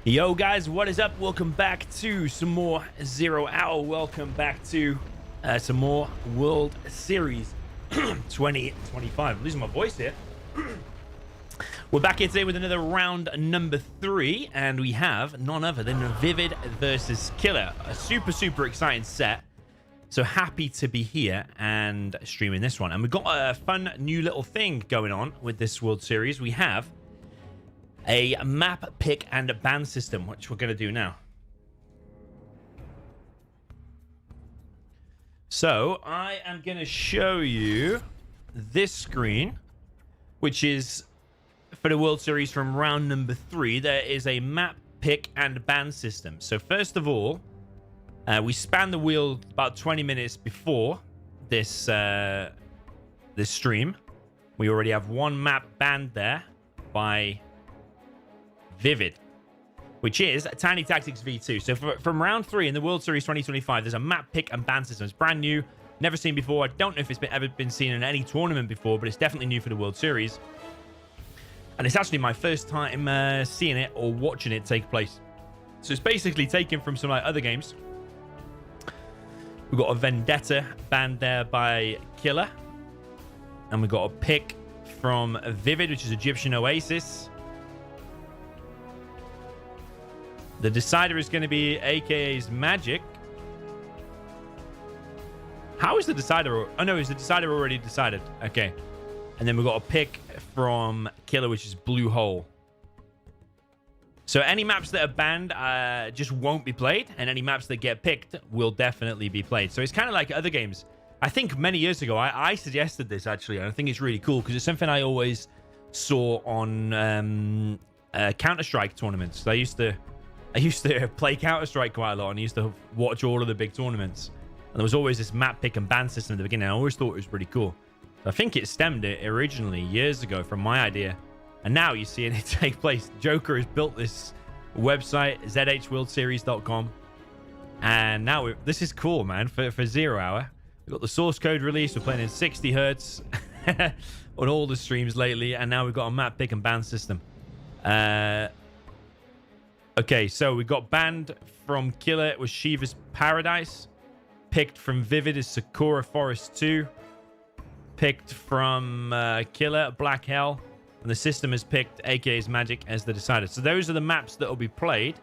Yo guys, what is up? Welcome back to some more 0 Hour. Welcome back to some more World Series 2025. I'm losing my voice here. We're back here today with another round number 3, and we have none other than ViViD versus Killer. A super exciting set. So happy to be here and streaming this one. And we've got a fun new little thing going on with this World Series. We have a map, pick, and a ban system, which we're going to do now. So I am going to show you this screen, which is for the World Series from round number 3. There is a map, pick, and ban system. So first of all, we span the wheel about 20 minutes before this this stream. We already have one map banned there by ViViD, which is Tiny Tactics V2. So from round 3 in the World Series 2025, there's a map, pick, and ban system. It's brand new, never seen before. I don't know if it's ever been seen in any tournament before, but it's definitely new for the World Series. And it's actually my first time seeing it or watching it take place. So it's basically taken from some other games. We've got a Vendetta banned there by Killer. And we've got a pick from ViViD, which is Egyptian Oasis. The decider is going to be AKA's Magic. How is the decider? Oh, no, is the decider already decided? Okay. And then we've got a pick from Killer, which is Blue Hole. So any maps that are banned just won't be played. And any maps that get picked will definitely be played. So it's kind of like other games. I think many years ago, I suggested this, actually. And I think it's really cool because it's something I always saw on Counter-Strike tournaments. I used to play Counter-Strike quite a lot, and I used to watch all of the big tournaments. And there was always this map, pick, and ban system at the beginning. I always thought it was pretty cool. I think it stemmed it originally years ago from my idea. And now you're seeing it take place. Joker has built this website, zhworldseries.com. And now this is cool, man, for 0 Hour. We've got the source code released. We're playing in 60 hertz on all the streams lately. And now we've got a map, pick, and ban system. Okay, so we got banned from Killer. It was Shiva's Paradise. Picked from ViViD is Sakura Forest 2. Picked from Killer, Black Hell. And the system has picked AKA's Magic as the decider. So those are the maps that will be played.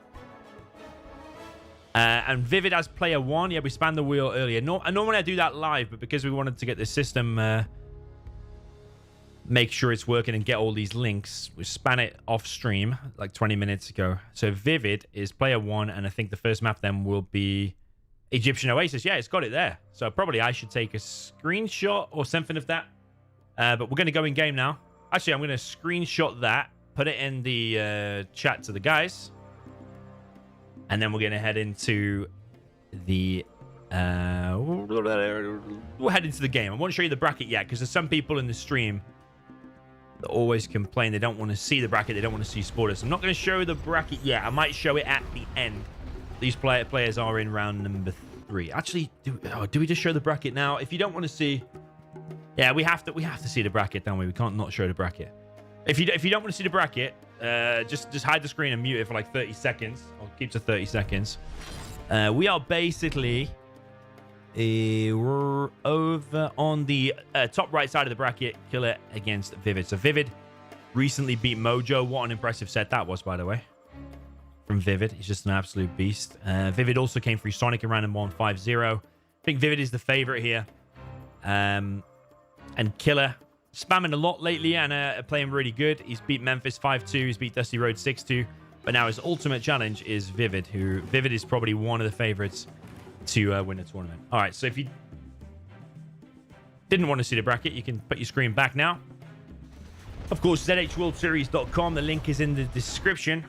And ViViD has player 1. Yeah, we spanned the wheel earlier. Normally I do that live, but because we wanted to get the system... make sure it's working and get all these links. We span it off stream like 20 minutes ago. So ViViD is player 1, and I think the first map then will be Egyptian Oasis. Yeah, it's got it there. So probably I should take a screenshot or something of that. But we're going to go in game now. Actually, I'm going to screenshot that, put it in the chat to the guys, and then we're going to head into the we'll head into the game. I won't show you the bracket yet because there's some people in the stream that always complain they don't want to see the bracket, they don't want to see spoilers. I'm not going to show the bracket yet. I might show it at the end. These players are in round number 3. Actually, do we just show the bracket now? If you don't want to see, yeah, we have to see the bracket, don't we? We can't not show the bracket. If you don't want to see the bracket, just hide the screen and mute it for like 30 seconds. I'll keep to 30 seconds. We are basically we're over on the top right side of the bracket. Killer against ViViD. So ViViD recently beat Mojo. What an impressive set that was, by the way, from ViViD. He's just an absolute beast. ViViD also came through Sonic in round 1 5-0. I think ViViD is the favorite here. And Killer spamming a lot lately and playing really good. He's beat Memphis 5-2. He's beat Dusty Road 6-2. But now his ultimate challenge is ViViD, who ViViD is probably one of the favorites to win the tournament. All right, so if you didn't want to see the bracket, you can put your screen back now. Of course, zhworldseries.com. The link is in the description.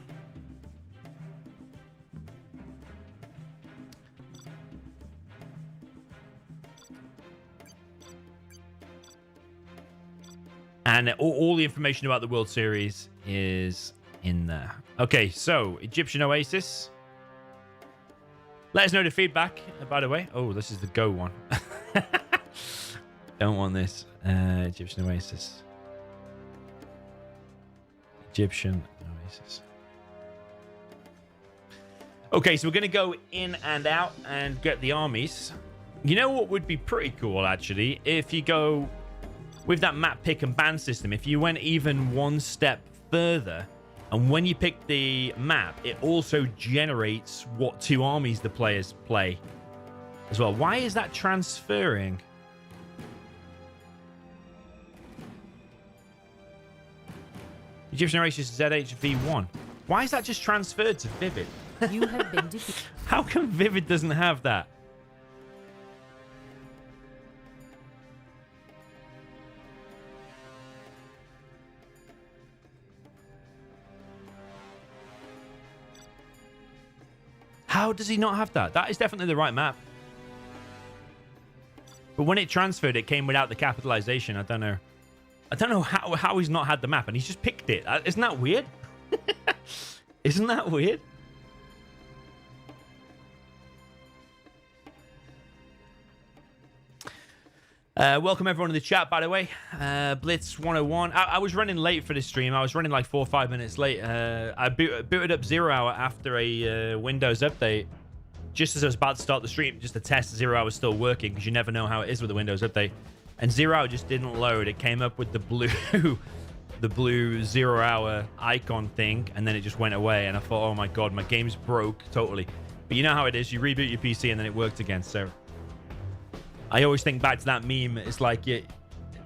And all the information about the World Series is in there. Okay, so Egyptian Oasis. Let us know the feedback, by the way. Oh, this is the Go one. Don't want this. Egyptian Oasis. Egyptian Oasis. Okay, so we're going to go in and out and get the armies. You know what would be pretty cool, actually? If you go with that map pick and ban system, if you went even one step further, and when you pick the map, it also generates what 2 armies the players play as well. Why is that transferring? Egyptian Oasis ZHV1. Why is that just transferred to ViViD? You have been defeated. How come ViViD doesn't have that? How does he not have that? That is definitely the right map. But when it transferred, it came without the capitalization. I don't know. I don't know how he's not had the map, and he's just picked it. Isn't that weird? Isn't that weird? Welcome everyone in the chat, by the way. Blitz 101. I was running late for this stream. I was running like 4 or 5 minutes late. I booted up 0 Hour after a Windows update, just as I was about to start the stream, just to test 0 Hour was still working, because you never know how it is with the Windows update. And 0 Hour just didn't load. It came up with the blue the blue 0 Hour icon thing, and then it just went away. And I thought, oh my god, my game's broke totally. But you know how it is. You reboot your PC and then it worked again. So I always think back to that meme. It's like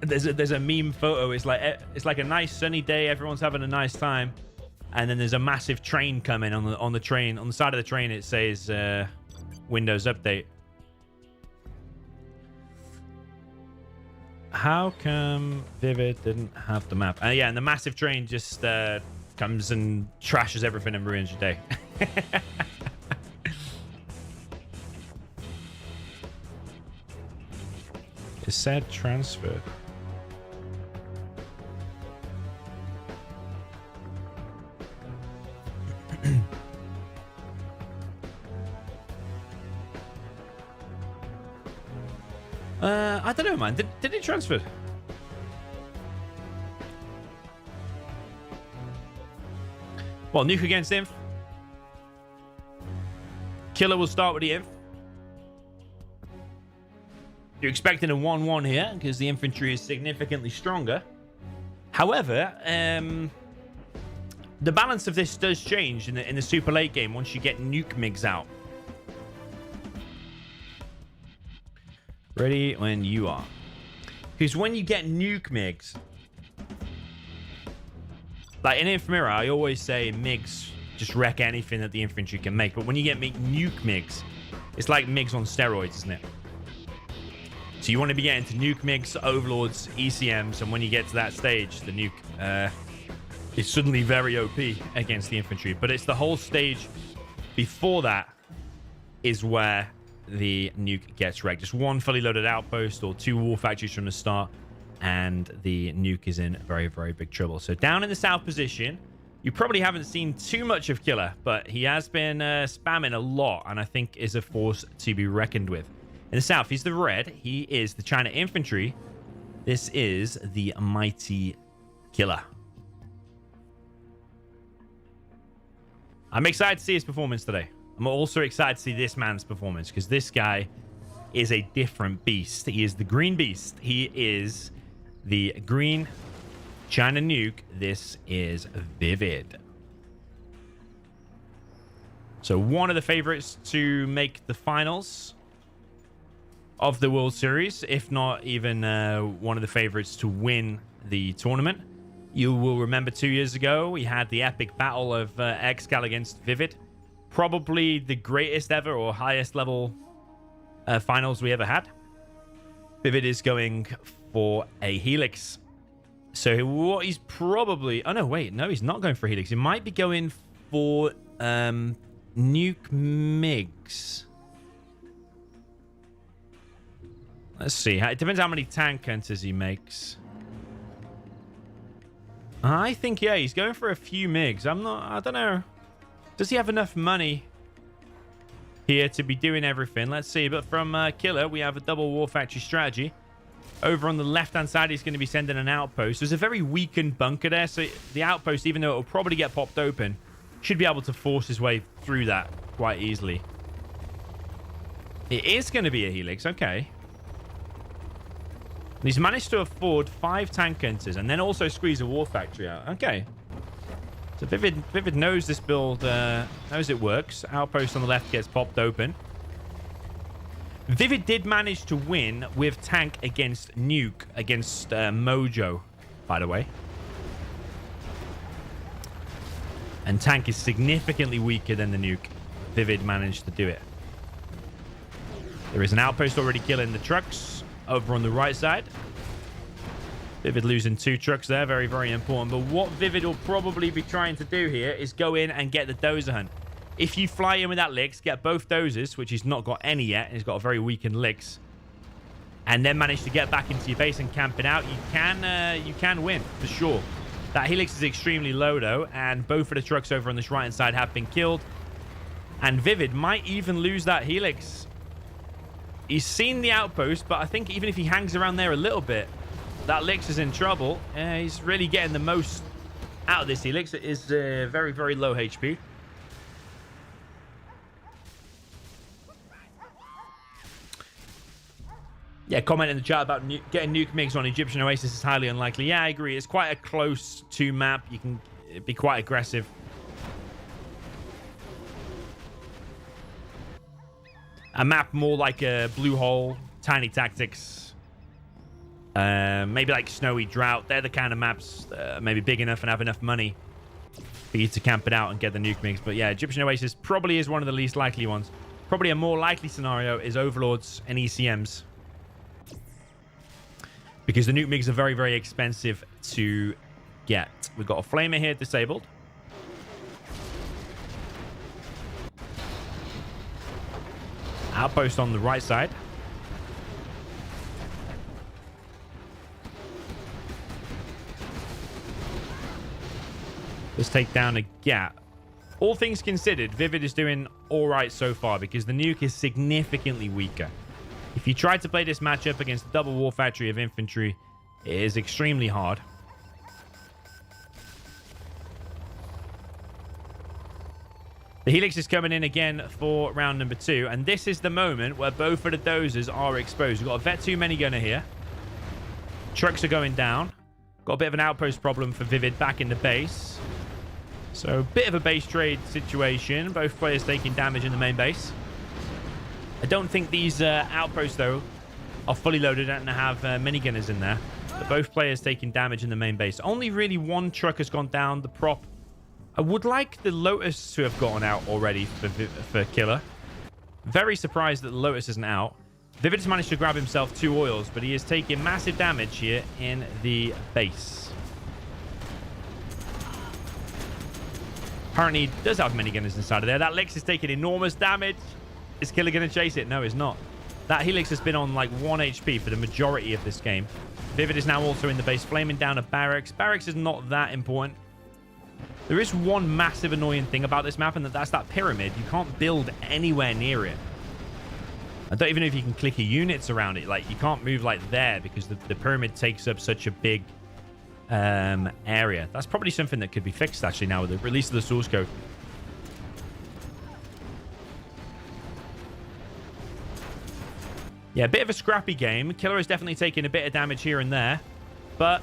there's a meme photo. It's like a nice sunny day. Everyone's having a nice time, and then there's a massive train coming on the train. On the side of the train, it says Windows Update. How come ViViD didn't have the map? Yeah, and the massive train just comes and trashes everything and ruins your day. It said transfer. I don't know, man. Did it transfer? Well, nuke against Inf. Killer will start with the Inf. You're expecting a 1-1 here because the infantry is significantly stronger. However, the balance of this does change in the super late game once you get nuke MiGs out. Ready when you are. Because when you get nuke MiGs, like in Infamira, I always say MiGs just wreck anything that the infantry can make. But when you get nuke MiGs, it's like MiGs on steroids, isn't it? So you want to be getting to nuke MiGs, overlords, ECMs, and when you get to that stage, the nuke is suddenly very OP against the infantry. But it's the whole stage before that is where the nuke gets wrecked. Just one fully loaded outpost or 2 war factories from the start, and the nuke is in very, very big trouble. So down in the south position, you probably haven't seen too much of Killer, but he has been spamming a lot, and I think is a force to be reckoned with. In the south, he's the red. He is the China infantry. This is the mighty Killer. I'm excited to see his performance today. I'm also excited to see this man's performance, because this guy is a different beast. He is the green beast. He is the green China nuke. This is ViViD. So one of the favorites to make the finals of the World Series, if not even one of the favorites to win the tournament. You will remember 2 years ago, we had the epic battle of Excal against ViViD. Probably the greatest ever or highest level finals we ever had. ViViD is going for a Helix. So what he's probably... Oh, no, wait. No, he's not going for a Helix. He might be going for nuke MiGs. Let's see. It depends how many tank hunters he makes. I think, yeah, he's going for a few MiGs. I don't know. Does he have enough money here to be doing everything? Let's see. But from Killer, we have a double war factory strategy. Over on the left-hand side, he's going to be sending an outpost. There's a very weakened bunker there. So the outpost, even though it will probably get popped open, should be able to force his way through that quite easily. It is going to be a Helix. Okay. He's managed to afford 5 tank hunters and then also squeeze a war factory out. Okay. So ViViD knows this build, knows it works. Outpost on the left gets popped open. ViViD did manage to win with tank against nuke, against Mojo, by the way. And tank is significantly weaker than the nuke. ViViD managed to do it. There is an outpost already killing the trucks over on the right side. ViViD losing 2 trucks there. Very, very important. But what ViViD will probably be trying to do here is go in and get the dozer hunt. If you fly in with that Lix, get both dozers, which he's not got any yet. He's got a very weakened Lix. And then manage to get back into your base and camp it out. You can win, for sure. That Helix is extremely low, though. And both of the trucks over on this right-hand side have been killed. And ViViD might even lose that Helix. He's seen the outpost, but I think even if he hangs around there a little bit, that Lix is in trouble. He's really getting the most out of this Helix. It is very, very low HP. Yeah, comment in the chat about getting nuke MiGs on Egyptian Oasis is highly unlikely. Yeah, I agree. It's quite a close 2 map. You can be quite aggressive. A map more like a Blue Hole, Tiny Tactics, maybe like Snowy Drought. They're the kind of maps maybe big enough and have enough money for you to camp it out and get the nuke MiGs. But yeah, Egyptian Oasis probably is one of the least likely ones. Probably a more likely scenario is Overlords and ECMs. Because the nuke MiGs are very, very expensive to get. We've got a flamer here disabled. Outpost on the right side. Let's take down a gap. All things considered, ViViD is doing all right so far because the nuke is significantly weaker. If you try to play this matchup against a double war factory of infantry, it is extremely hard. The Helix is coming in again for round number 2. And this is the moment where both of the dozers are exposed. We've got a Vet 2 minigunner here. Trucks are going down. Got a bit of an outpost problem for ViViD back in the base. So a bit of a base trade situation. Both players taking damage in the main base. I don't think these outposts, though, are fully loaded and have minigunners in there. But both players taking damage in the main base. Only really 1 truck has gone down. The prop. I would like the Lotus to have gotten out already for Killer. Very surprised that the Lotus isn't out. ViViD has managed to grab himself 2 oils, but he is taking massive damage here in the base. Apparently, he does have minigunners inside of there. That Lix is taking enormous damage. Is Killer going to chase it? No, he's not. That Helix has been on like 1 HP for the majority of this game. ViViD is now also in the base, flaming down a barracks. Barracks is not that important. There is one massive annoying thing about this map, and that's that pyramid. You can't build anywhere near it. I don't even know if you can click units around it. Like, you can't move like there because the pyramid takes up such a big area. That's probably something that could be fixed, actually, now with the release of the source code. Yeah, a bit of a scrappy game. Killer is definitely taking a bit of damage here and there, but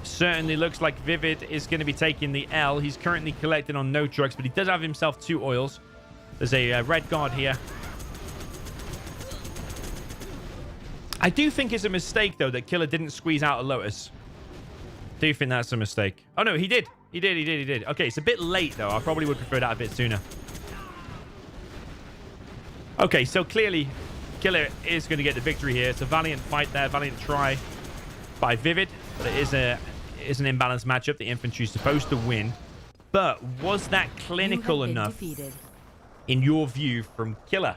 certainly looks like ViViD is going to be taking the L. He's currently collecting on no trucks, but he does have himself 2 oils. There's a red guard here. I do think it's a mistake, though, that Killer didn't squeeze out a Lotus. Do you think that's a mistake? Oh, no, he did. He did. Okay, it's a bit late, though. I probably would prefer that a bit sooner. Okay, so clearly Killer is going to get the victory here. It's a valiant fight there. Valiant try by ViViD. But it is an imbalanced matchup. The infantry is supposed to win. But was that clinical enough defeated, in your view, from Killer?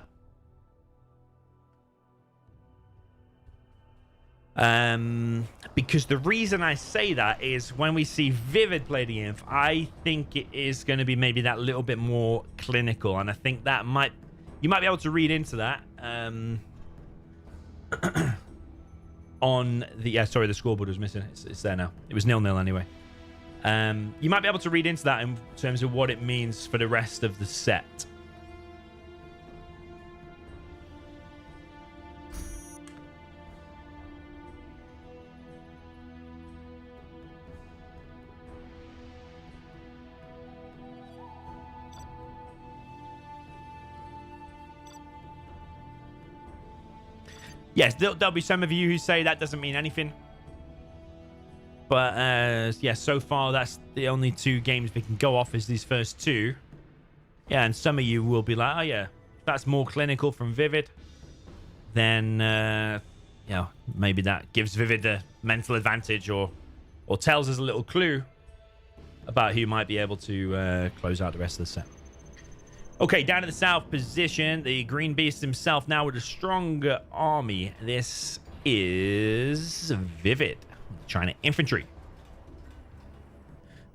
Because the reason I say that is when we see ViViD play the Inf, I think it is going to be maybe that little bit more clinical. And I think that you might be able to read into that. On the sorry, the scoreboard was missing. It's there now. It was 0-0 anyway. You might be able to read into that in terms of what it means for the rest of the set. Yes, there'll be some of you who say that doesn't mean anything. But, yeah, so far, that's the only 2 games we can go off is these first 2. Yeah, and some of you will be like, oh, yeah, that's more clinical from ViViD. Then, you know, maybe that gives ViViD a mental advantage or tells us a little clue about who might be able to close out the rest of the set. Okay, down to the south position, the Green Beast himself now with a stronger army. This is ViViD, China Infantry.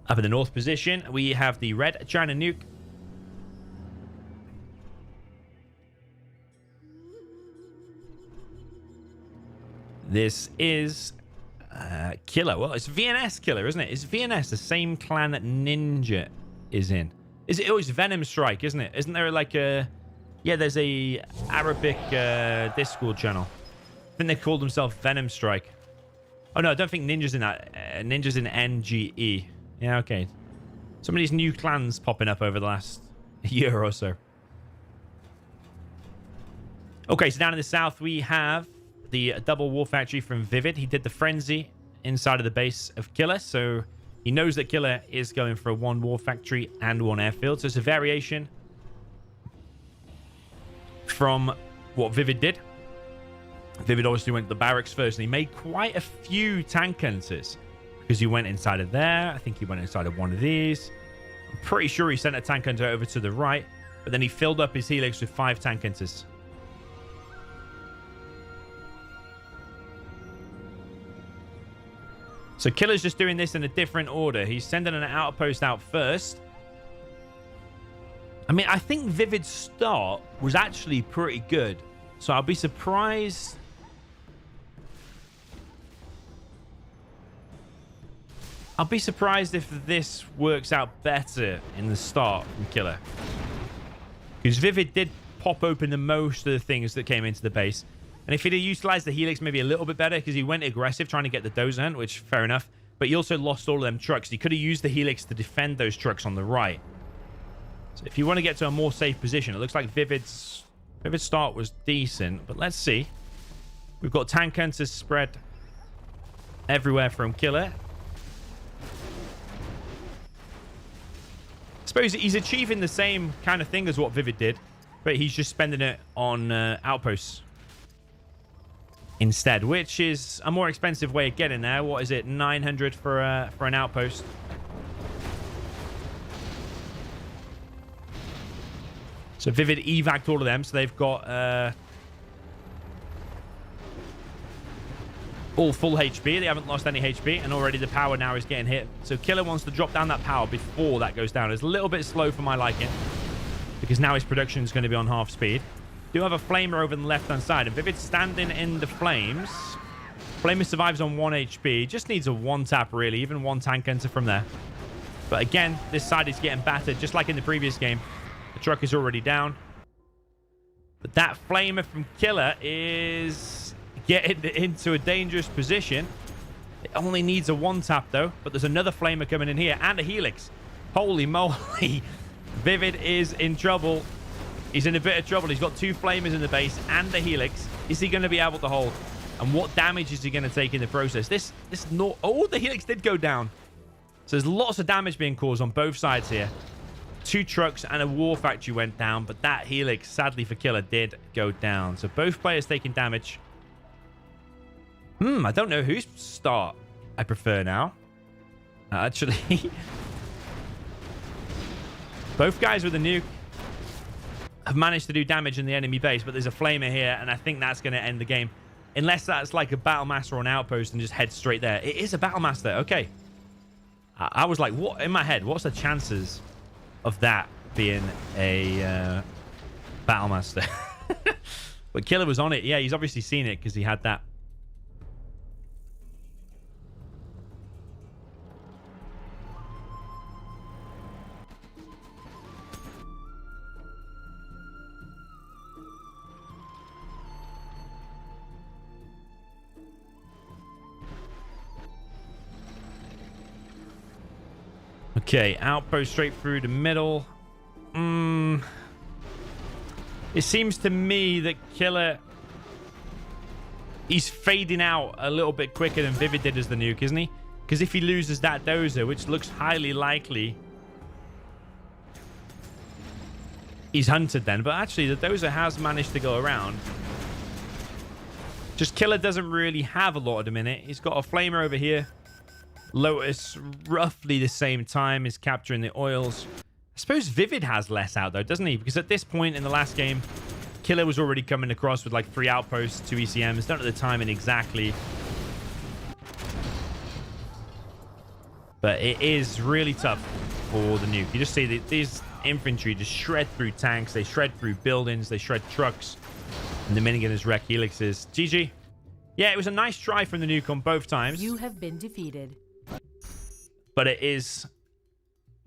Up in the north position, we have the red China Nuke. This is Killer. Well, it's VNS Killer, isn't it? Is VNS the same clan that Ninja is in? Is it always Venom Strike, isn't it? Isn't there like a... Yeah, there's a Arabic Discord channel. I think they call themselves Venom Strike. Oh, no, I don't think Ninja's in that. Ninja's in NGE. Yeah, okay. Some of these new clans popping up over the last year or so. Okay, so down in the south, we have the double war factory from ViViD. He did the frenzy inside of the base of Killer, so he knows that Killer is going for a 1 war factory and 1 airfield. So it's a variation from what ViViD did. ViViD obviously went to the barracks first, and he made quite a few tank hunters because he went inside of there. I think he went inside of one of these. I'm pretty sure he sent a tank hunter over to the right, but then he filled up his helix with 5 tank hunters. So Killer's just doing this in a different order. He's sending an outpost out first. I mean, I think ViViD's start was actually pretty good. So I'll be surprised. I'll be surprised if this works out better in the start from Killer. Because ViViD did pop open the most of the things that came into the base. And if he'd have utilized the helix maybe a little bit better, because he went aggressive trying to get the dozer hunt, which fair enough. But he also lost all of them trucks. He could have used the helix to defend those trucks on the right. So if you want to get to a more safe position, it looks like ViViD's start was decent. But let's see. We've got tank hunters spread everywhere from Killer. I suppose he's achieving the same kind of thing as what ViViD did, but he's just spending it on outposts instead, which is a more expensive way of getting there. What is it? 900 for an outpost. So ViViD evac'd all of them, so they've got all full HP. They haven't lost any HP, and already the power now is getting hit. So Killer wants to drop down that power before that goes down. It's a little bit slow for my liking, because now his production is going to be on half speed. Do have a flamer over on the left-hand side, and ViViD's standing in the flames. Flamer survives on 1 HP. Just needs a 1-tap, really. Even 1 tank hunter from there. But again, this side is getting battered, just like in the previous game. The truck is already down. But that flamer from Killer is getting into a dangerous position. It only needs a 1-tap, though. But there's another flamer coming in here, and a helix. Holy moly. ViViD is in trouble. He's in a bit of trouble. He's got 2 flamers in the base and the helix. Is he going to be able to hold? And what damage is he going to take in the process? Oh, the helix did go down. So there's lots of damage being caused on both sides here. 2 trucks and a war factory went down, but that helix, sadly for Killer, did go down. So both players taking damage. I don't know whose start I prefer now. Actually, both guys with a nuke have managed to do damage in the enemy base, but there's a flamer here, and I think that's going to end the game. Unless that's like a battle master or an outpost and just head straight there. It is a battle master. Okay. I was like, what in my head? What's the chances of that being a battle master? But Killer was on it. Yeah, he's obviously seen it because he had that. Okay, outpost straight through the middle. It seems to me that Killer He's fading out a little bit quicker than ViViD did as the nuke, isn't he? Because if he loses that dozer, which looks highly likely, he's hunted then. But actually, the dozer has managed to go around. Just Killer doesn't really have a lot of them in it. He's got a flamer over here. Lotus, roughly the same time, is capturing the oils. I suppose ViViD has less out, though, doesn't he? Because at this point in the last game, Killer was already coming across with like 3 outposts, 2 ECMs. Don't know the timing exactly. But it is really tough for the nuke. You just see that these infantry just shred through tanks. They shred through buildings. They shred trucks. And the minigunners wreck helixes. GG. Yeah, it was a nice try from the nuke on both times. You have been defeated. But it is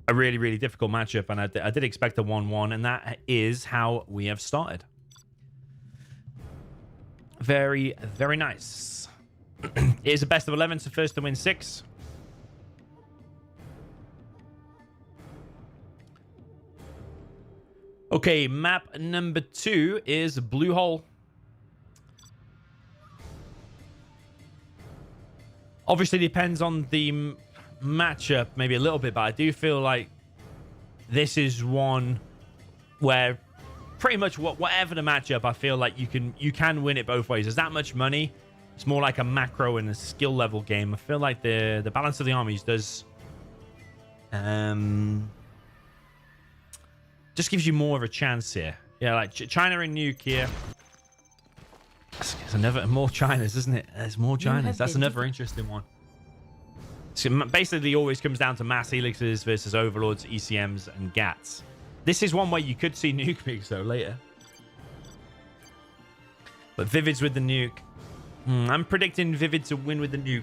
a really, really difficult matchup. And I did expect a 1-1. And that is how we have started. Very, very nice. It is a best of 11, so first to win 6. Okay, map number 2 is Blue Hole. Obviously, depends on the matchup maybe a little bit, but I do feel like this is one where pretty much whatever the matchup, I feel like you can win it both ways. There's that much money. It's more like a macro and a skill level game. I feel like the balance of the armies does just gives you more of a chance here. Yeah, like China and nuke here. It's another more Chinas, isn't it? There's more Chinas. That's another interesting one. So basically, it always comes down to mass helixes versus overlords, ECMs, and GATs. This is one way you could see nuke pigs though later. But ViViD's with the nuke. I'm predicting ViViD to win with the nuke.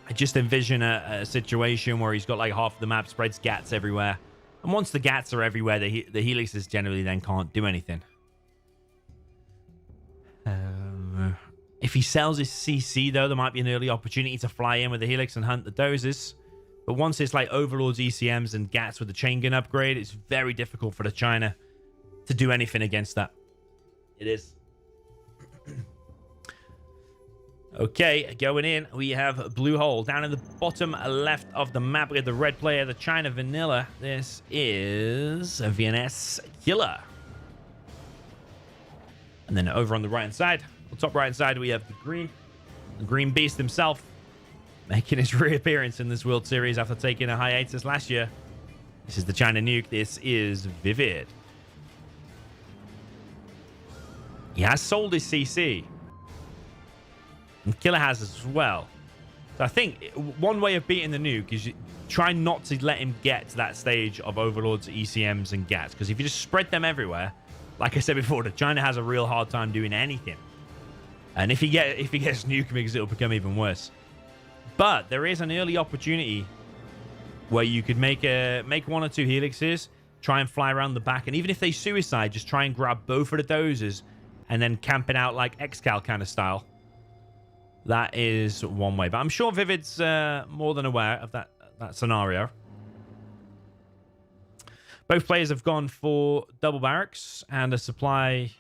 I just envision a situation where he's got like half the map, spreads GATs everywhere. And once the GATs are everywhere, the helixes generally then can't do anything. If he sells his CC though, there might be an early opportunity to fly in with the helix and hunt the dozers. But once it's like overlords, ECMs, and GATs with the chain gun upgrade, it's very difficult for the China to do anything against that. It is. Okay, going in, we have Blue Hole. Down in the bottom left of the map, we have the red player, the China Vanilla. This is a VNS Killer. And then over on the right-hand side, the top right-hand side, we have the Green Beast himself, making his reappearance in this World Series after taking a hiatus last year. This is the China Nuke. This is ViViD. He has sold his CC. And Killer has as well. So I think one way of beating the nuke is you try not to let him get to that stage of overlords, ECMs, and GATs. Because if you just spread them everywhere, like I said before, the China has a real hard time doing anything. And if he gets nuke migs, it'll become even worse. But there is an early opportunity where you could make 1 or 2 helixes, try and fly around the back, and even if they suicide, just try and grab both of the dozers and then camp it out like Excal kind of style. That is one way. But I'm sure ViViD's more than aware of that scenario. Both players have gone for double barracks and a supply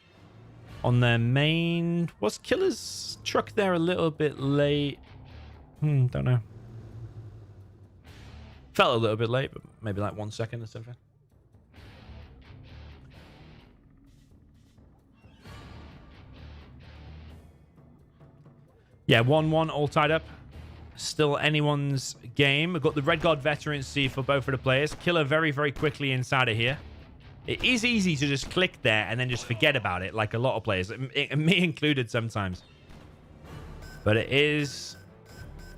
on their main. Was Killer's truck there a little bit late? Don't know. Felt a little bit late, but maybe like 1 second or something. Yeah, 1-1 all tied up. Still anyone's game. We've got the Red Guard veterancy for both of the players. Killer very, very quickly inside of here. It is easy to just click there and then just forget about it, like a lot of players, me included sometimes. But it is...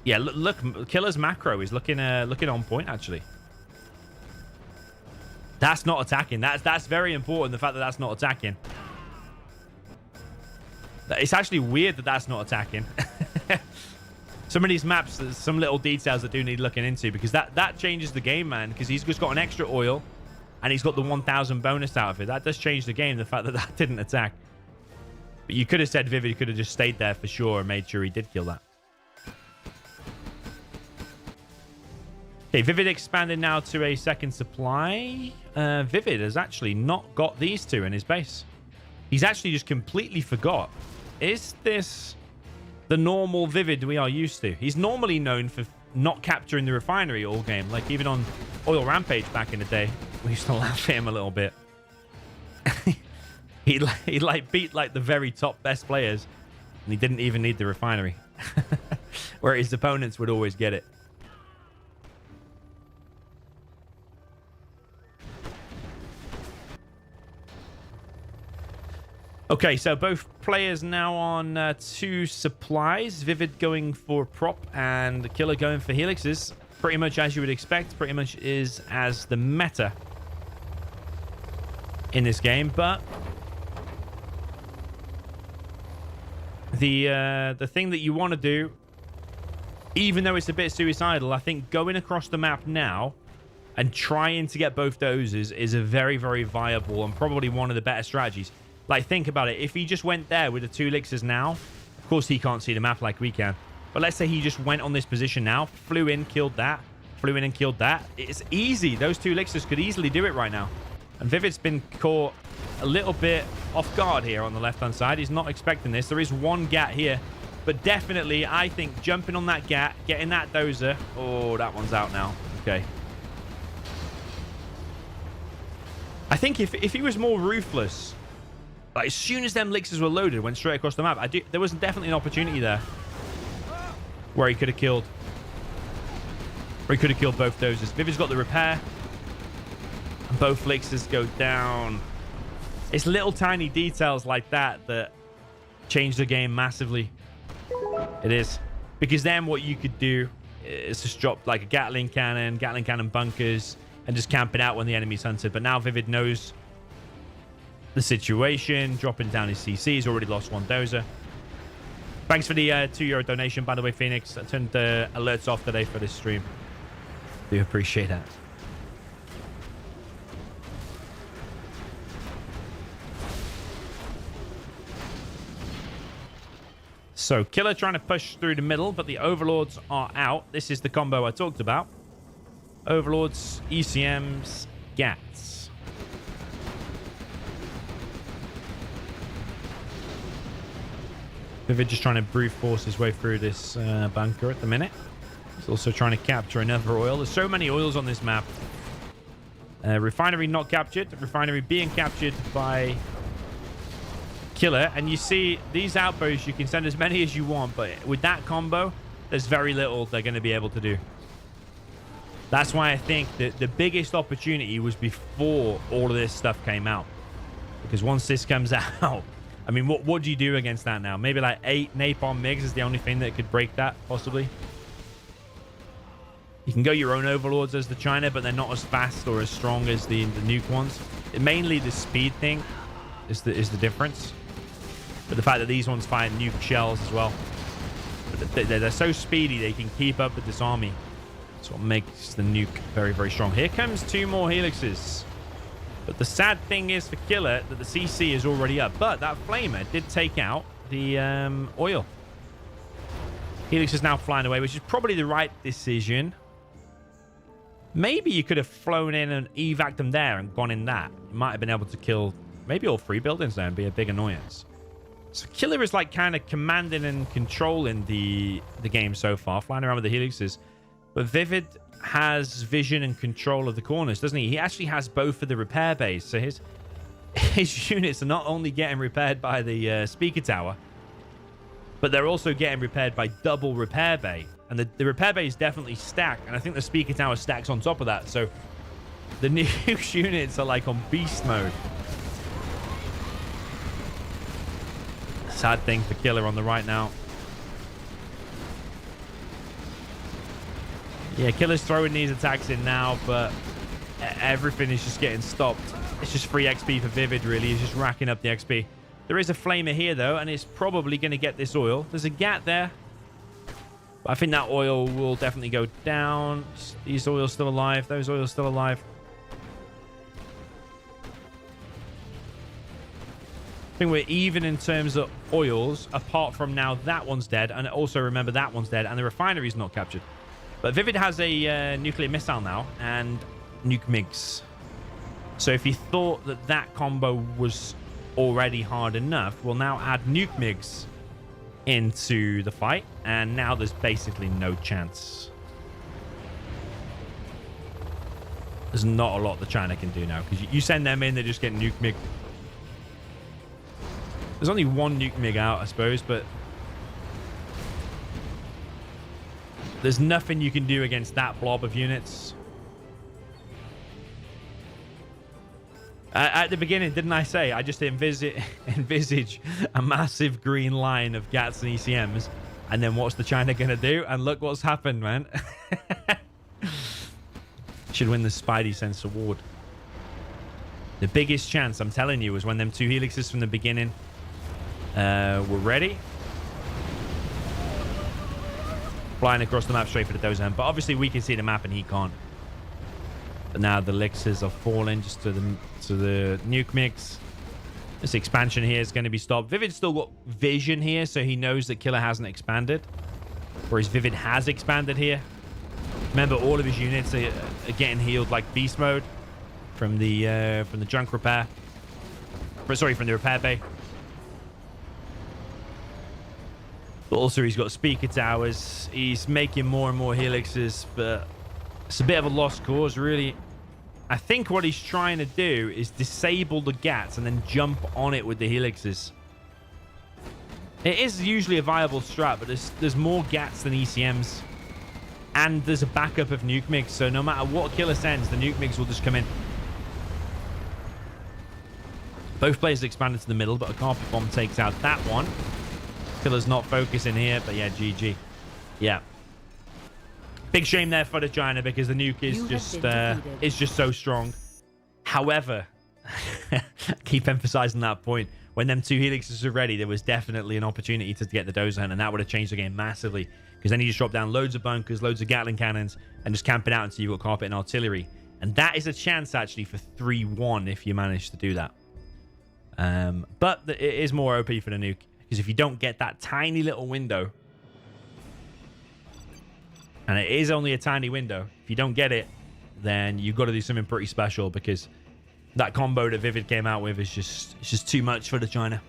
Yeah, look, Killer's macro is looking on point, actually. That's not attacking. That's very important, the fact that that's not attacking. It's actually weird that that's not attacking. Some of these maps, there's some little details that do need looking into, because that changes the game, man, because he's just got an extra oil and he's got the 1,000 bonus out of it. That does change the game, the fact that that didn't attack. But you could have said ViViD could have just stayed there for sure and made sure he did kill that. Okay, ViViD expanded now to a second supply. ViViD has actually not got these two in his base. He's actually just completely forgot. Is this the normal ViViD we are used to? He's normally known for not capturing the refinery all game. Like even on Oil Rampage back in the day, we used to laugh at him a little bit. he like beat like the very top best players, and he didn't even need the refinery. Where his opponents would always get it. Okay, so both players now on 2 supplies. ViViD going for prop and Killer going for helixes. Pretty much as you would expect. Pretty much is as the meta in this game. But the thing that you want to do, even though it's a bit suicidal, I think going across the map now and trying to get both doses is a very, very viable and probably one of the better strategies. Like, think about it. If he just went there with the 2 elixirs now, of course he can't see the map like we can. But let's say he just went on this position now, flew in, killed that, flew in and killed that. It's easy. Those 2 elixirs could easily do it right now. And ViViD's been caught a little bit off guard here on the left-hand side. He's not expecting this. There is one gat here. But definitely, I think jumping on that gat, getting that dozer. Oh, that one's out now. Okay. I think if he was more ruthless, like as soon as them elixirs were loaded, went straight across the map. There was definitely an opportunity there where he could have killed. Where he could have killed both dozers. ViViD's got the repair. And both elixirs go down. It's little tiny details like that that change the game massively. It is. Because then what you could do is just drop like a Gatling cannon bunkers, and just camp it out when the enemy's hunted. But now ViViD knows the situation, dropping down his CC. He's already lost 1 dozer. Thanks for the €2 donation, by the way, Phoenix. I turned the alerts off today for this stream. Do appreciate that. So, Killer trying to push through the middle, but the Overlords are out. This is the combo I talked about. Overlords, ECMs, GATs. ViViD just trying to brute force his way through this bunker at the minute. He's also trying to capture another oil. There's so many oils on this map. Refinery not captured. Refinery being captured by Killer. And you see these outposts, you can send as many as you want. But with that combo, there's very little they're going to be able to do. That's why I think that the biggest opportunity was before all of this stuff came out. Because once this comes out, I mean, what do you do against that now? Maybe like 8 napalm MiGs is the only thing that could break that, possibly. You can go your own Overlords as the China, but they're not as fast or as strong as the nuke ones. Mainly the speed thing is the difference. But the fact that these ones fire nuke shells as well. But they're so speedy, they can keep up with this army. That's what makes the nuke very, very strong. Here comes 2 more helixes. But the sad thing is for Killer that the CC is already up. But that flamer did take out the oil. Helix is now flying away, which is probably the right decision. Maybe you could have flown in and evac'd them there and gone in that. You might have been able to kill maybe all 3 buildings there and be a big annoyance. So Killer is like kind of commanding and controlling the game so far, flying around with the helixes. But ViViD has vision and control of the corners, doesn't he? He actually has both of the repair bays. So his units are not only getting repaired by the speaker tower, but they're also getting repaired by double repair bay. And the repair bay is definitely stacked. And I think the speaker tower stacks on top of that. So the nuke units are like on beast mode. Sad thing for Killer on the right now. Yeah, Killer's throwing these attacks in now, but everything is just getting stopped. It's just free XP for ViViD, really. He's just racking up the XP. There is a flamer here, though, and it's probably going to get this oil. There's a gat there. But I think that oil will definitely go down. These oils still alive. Those oils still alive. I think we're even in terms of oils, apart from now that one's dead. And also remember that one's dead, and the refinery's not captured. But ViViD has a nuclear missile now and nuke MiGs. So if you thought that combo was already hard enough, we'll now add nuke MiGs into the fight, and now there's basically no chance. There's not a lot that China can do now, because you send them in, they just get nuke MiG. There's only one nuke MiG out, I suppose, but there's nothing you can do against that blob of units. At the beginning, didn't I say I just envisage a massive green line of GATs and ECMs, and then what's the China gonna do? And look what's happened, man. Should win the Spidey Sense Award. The biggest chance, I'm telling you, was when them 2 helixes from the beginning were ready. Flying across the map straight for the Dozan. But obviously we can see the map and he can't. But now the elixirs are falling just to the nuke mix. This expansion here is going to be stopped. ViViD's still got vision here, so he knows that Killer hasn't expanded. Whereas ViViD has expanded here. Remember, all of his units are getting healed like beast mode from the junk repair. Sorry, from the repair bay. But also he's got speaker towers. He's making more and more helixes, but it's a bit of a lost cause, really. I think what he's trying to do is disable the GATs and then jump on it with the helixes. It is usually a viable strat, but there's more GATs than ECMs. And there's a backup of nuke MiGs, so no matter what Killer sends, the nuke MiGs will just come in. Both players expanded to the middle, but a carpet bomb takes out that one. Killer's not focusing here, but yeah, GG. Yeah. Big shame there for the China, because the nuke is just so strong. However, keep emphasizing that point. When them 2 helixes are ready, there was definitely an opportunity to get the Dozan, and that would have changed the game massively. Because then you just drop down loads of bunkers, loads of Gatling cannons, and just camp it out until you've got carpet and artillery. And that is a chance, actually, for 3-1 if you manage to do that. But it is more OP for the nuke. Because if you don't get that tiny little window, and it is only a tiny window, if you don't get it, then you've got to do something pretty special, because that combo that ViViD came out with is just too much for the China.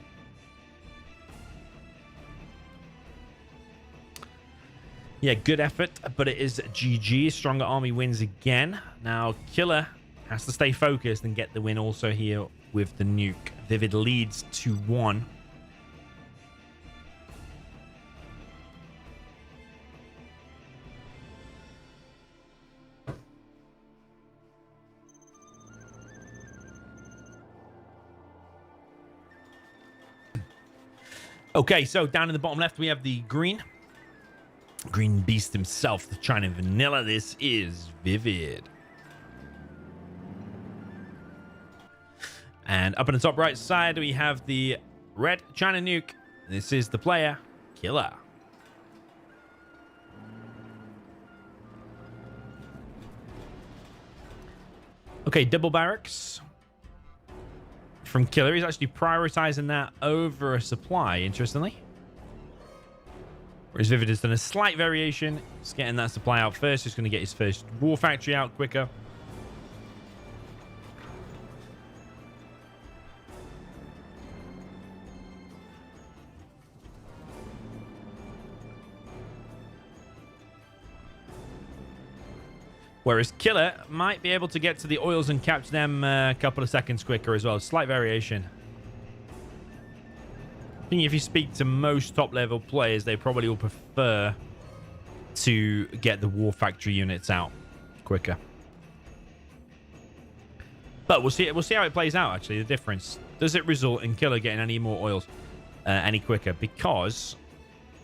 Yeah, good effort, but it is GG. Stronger army wins again. Now, Killer has to stay focused and get the win also here with the nuke. ViViD leads 2-1. Okay, so down in the bottom left, we have the green beast himself, the China Vanilla. This is ViViD. And up in the top right side, we have the red China nuke. This is the player, Killer. Okay, double barracks from Killer. He's actually prioritizing that over a supply, interestingly. Whereas ViViD has done a slight variation. He's getting that supply out first. He's going to get his first war factory out quicker. Whereas Killer might be able to get to the oils and capture them a couple of seconds quicker as well. Slight variation. I think if you speak to most top-level players, they probably will prefer to get the war factory units out quicker. But we'll see how it plays out, actually, the difference. Does it result in Killer getting any more oils any quicker? Because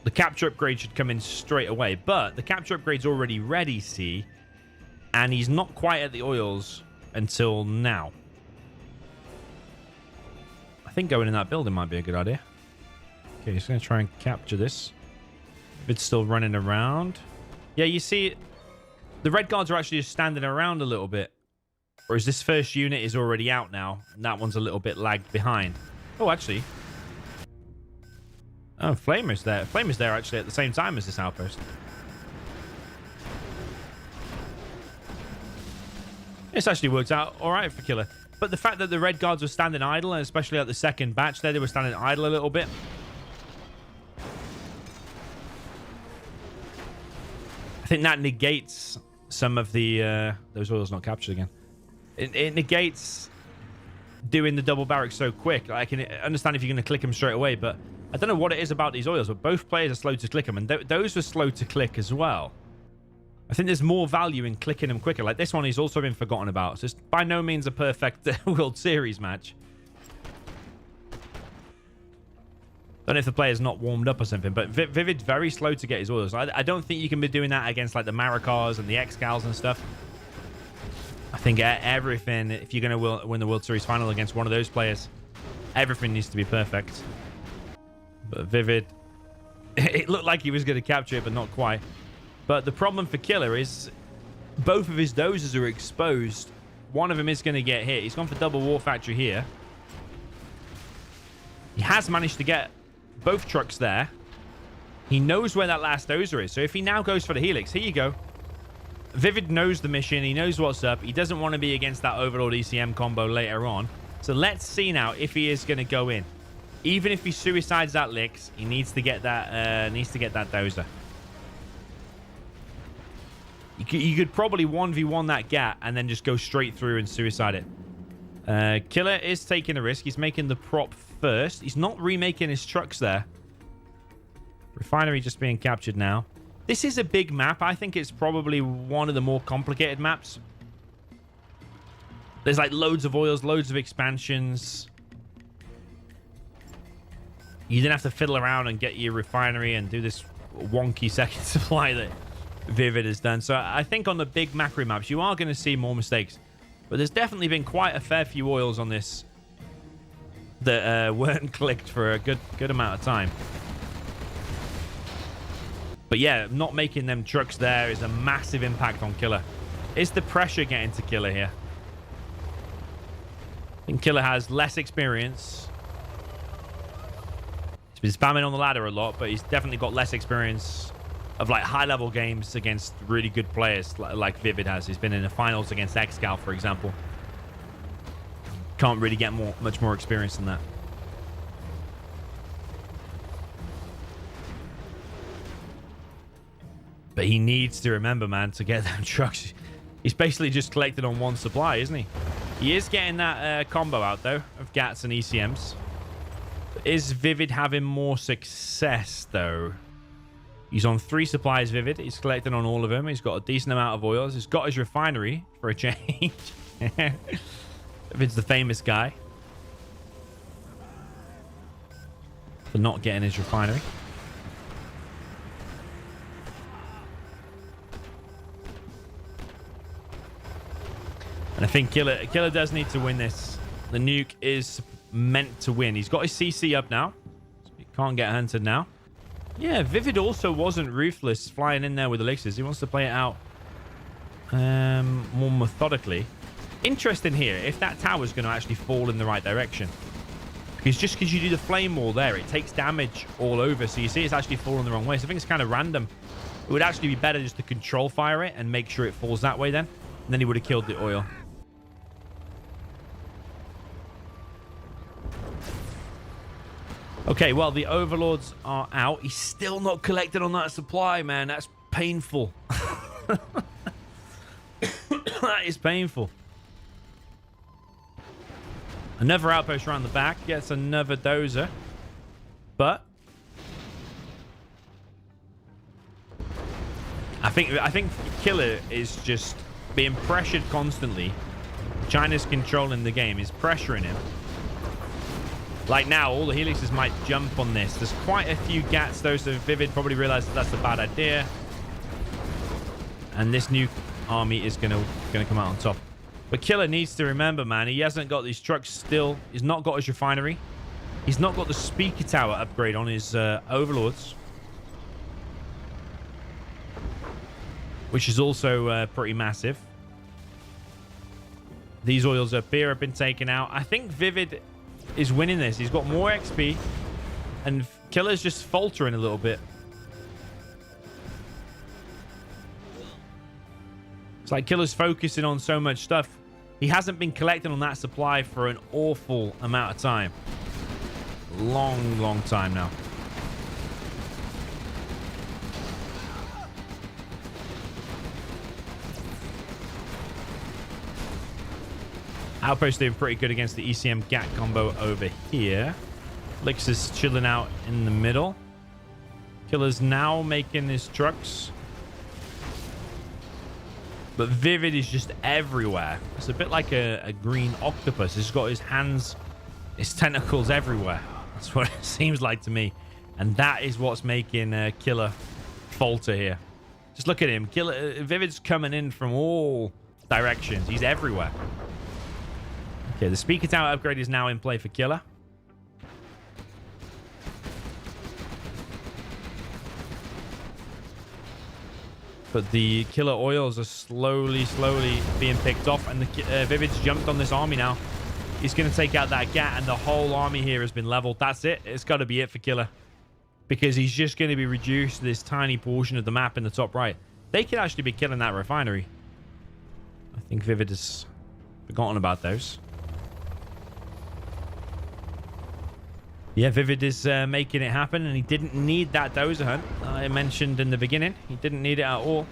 the capture upgrade should come in straight away. But the capture upgrade's already ready, see? And he's not quite at the oils until now. I think going in that building might be a good idea. Okay, he's going to try and capture this. If it's still running around. Yeah, you see, the red guards are actually just standing around a little bit. Whereas this first unit is already out now. And that one's a little bit lagged behind. Oh, actually. Oh, Flamer's there. Flamer's there, actually, at the same time as this outpost. This actually worked out all right for Killer. But the fact that the red guards were standing idle, and especially at the second batch there, they were standing idle a little bit. I think that negates some of the... those oils not captured again. It negates doing the double barracks so quick. I can understand if you're going to click them straight away, but I don't know what it is about these oils, but both players are slow to click them, and those were slow to click as well. I think there's more value in clicking them quicker. Like this one, he's also been forgotten about. So it's by no means a perfect World Series match. Don't know if the player's not warmed up or something, but ViViD's very slow to get his oils. I don't think you can be doing that against like the Maracars and the Excals and stuff. I think everything, if you're going to win the World Series final against one of those players, everything needs to be perfect. But ViViD, it looked like he was going to capture it, but not quite. But the problem for Killer is both of his dozers are exposed. One of them is going to get hit. He's gone for double war factory here. He has managed to get both trucks there. He knows where that last dozer is. So if he now goes for the Helix, here you go. ViViD knows the mission. He knows what's up. He doesn't want to be against that Overlord ECM combo later on. So let's see now if he is going to go in. Even if he suicides that Lix, he needs to get that dozer. You could probably 1v1 that GAT and then just go straight through and suicide it. Killer is taking a risk. He's making the prop first. He's not remaking his trucks there. Refinery just being captured now. This is a big map. I think it's probably one of the more complicated maps. There's like loads of oils, loads of expansions. You didn't have to fiddle around and get your refinery and do this wonky second supply that ViViD has done. So I think on the big macro maps, you are going to see more mistakes. But there's definitely been quite a fair few oils on this that weren't clicked for a good amount of time. But yeah, not making them trucks there is a massive impact on Killer. Is the pressure getting to Killer here? I think Killer has less experience. He's been spamming on the ladder a lot, but he's definitely got less experience of like high-level games against really good players like ViViD has. He's been in the finals against Excal, for example. Can't really get much more experience than that. But he needs to remember, man, to get them trucks. He's basically just collected on one supply, isn't he? He is getting that combo out, though, of GATs and ECMs. Is ViViD having more success, though? He's on 3 supplies, ViViD. He's collecting on all of them. He's got a decent amount of oils. He's got his refinery for a change. ViVid's the famous guy for not getting his refinery. And I think Killer does need to win this. The nuke is meant to win. He's got his CC up now. So he can't get hunted now. Yeah, ViViD also wasn't ruthless flying in there with elixirs. He wants to play it out more methodically. Interesting here, if that tower's going to actually fall in the right direction. Because just because you do the flame wall there, it takes damage all over. So you see it's actually falling the wrong way. So I think it's kind of random. It would actually be better just to control fire it and make sure it falls that way then. And then he would have killed the oil. Okay, well, the overlords are out. He's still not collected on that supply, man. That's painful. That is painful. Another outpost around the back. Gets another dozer. But I think Killer is just being pressured constantly. China's controlling the game. He's pressuring him. Like now, all the helixes might jump on this. There's quite a few GATs though, so ViViD probably realized that that's a bad idea. And this nuke army is gonna come out on top. But Killer needs to remember, man, he hasn't got these trucks still. He's not got his refinery. He's not got the speaker tower upgrade on his overlords, which is also pretty massive. These oils up here have been taken out. I think ViViD is winning this. He's got more XP and Killer's just faltering a little bit. It's like Killer's focusing on so much stuff He hasn't been collecting on that supply for an awful amount of time. Long time now. Outpost doing pretty good against the ECM GAT combo over here. Lix is chilling out in the middle. Killer's now making his trucks. But ViViD is just everywhere. It's a bit like a green octopus. He's got his hands, his tentacles everywhere. That's what it seems like to me. And that is what's making Killer falter here. Just look at him. ViViD's coming in from all directions. He's everywhere. Okay, the speaker tower upgrade is now in play for Killer. But the Killer oils are slowly being picked off. And the ViViD's jumped on this army now. He's going to take out that GAT, and the whole army here has been leveled. That's it. It's got to be it for Killer. Because he's just going to be reduced to this tiny portion of the map in the top right. They could actually be killing that refinery. I think ViViD has forgotten about those. Yeah, ViViD is making it happen, and he didn't need that dozer hunt I mentioned in the beginning. He didn't need it at all.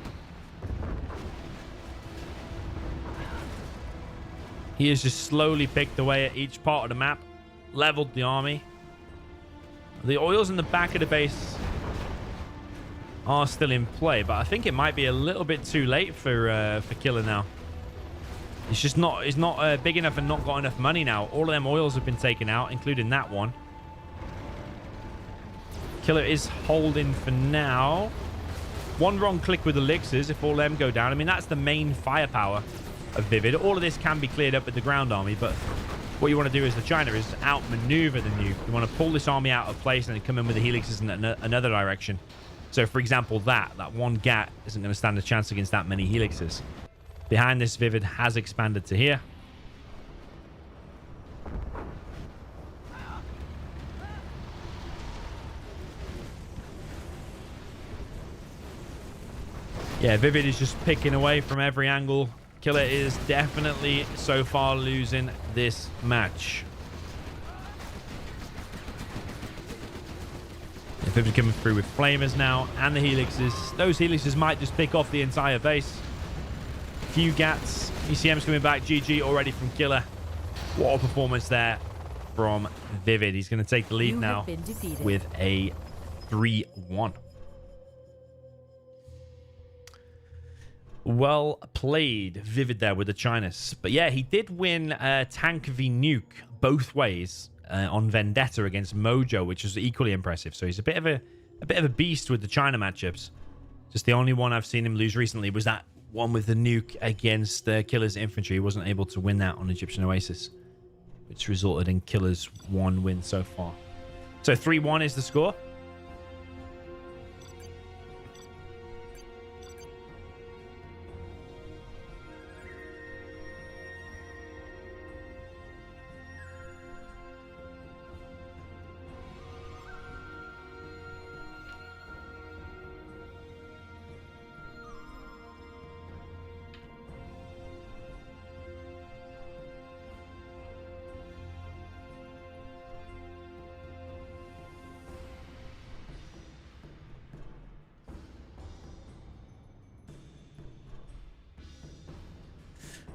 He has just slowly picked away at each part of the map, leveled the army. The oils in the back of the base are still in play, but I think it might be a little bit too late for Killer now. He's not big enough and not got enough money now. All of them oils have been taken out, including that one. Killer is holding for now. One wrong click with elixirs if all them go down. I mean, that's the main firepower of ViViD. All of this can be cleared up with the ground army, but what you want to do as the China is outmaneuver the nuke. You want to pull this army out of place and then come in with the helixes in another direction. So, for example, that one GAT isn't going to stand a chance against that many helixes. Behind this, ViViD has expanded to here. Yeah, ViViD is just picking away from every angle. Killer is definitely so far losing this match. Yeah, ViViD coming through with flamers now and the helixes. Those helixes might just pick off the entire base. Few GATs. ECM's coming back. GG already from Killer. What a performance there from ViViD. He's going to take the lead now with a 3-1. Well played, ViViD there with the Chinas. But yeah, he did win Tank v Nuke both ways on Vendetta against Mojo, which was equally impressive. So he's a bit of a beast with the China matchups. Just the only one I've seen him lose recently was that one with the nuke against Killer's infantry. He wasn't able to win that on Egyptian Oasis, which resulted in Killer's one win so far. So 3-1 is the score.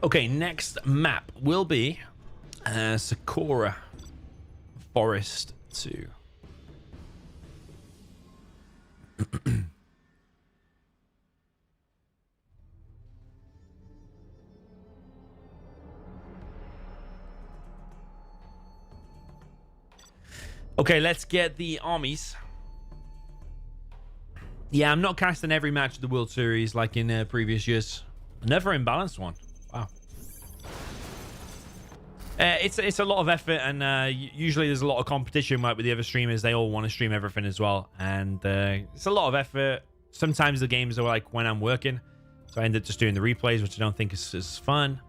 Okay, next map will be Sakura Forest 2. Okay, let's get the armies. Yeah, I'm not casting every match of the World Series like in previous years. Never imbalanced one. Wow. It's a lot of effort, and usually there's a lot of competition, right, with the other streamers. They all want to stream everything as well, and it's a lot of effort. Sometimes the games are like when I'm working, so I end up just doing the replays, which I don't think is fun.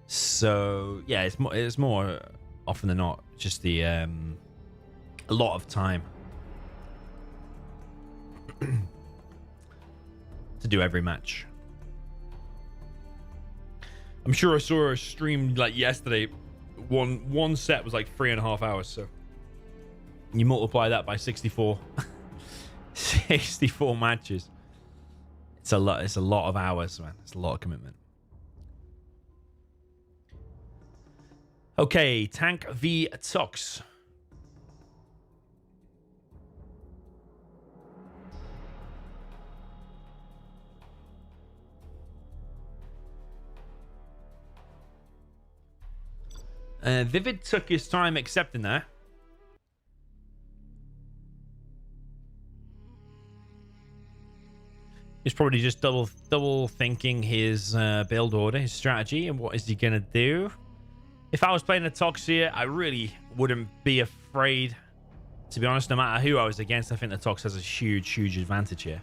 So yeah, it's more often than not just the a lot of time to do every match. I'm sure I saw a stream like yesterday. One set was like 3.5 hours. So you multiply that by 64. 64 matches. It's a lot. It's a lot of hours, man. It's a lot of commitment. Okay, tank v Tox. ViViD took his time accepting that. He's probably just double thinking his build order, his strategy, and what is he gonna do. If I was playing a Tox here, I really wouldn't be afraid. To be honest, no matter who I was against, I think the Tox has a huge advantage here.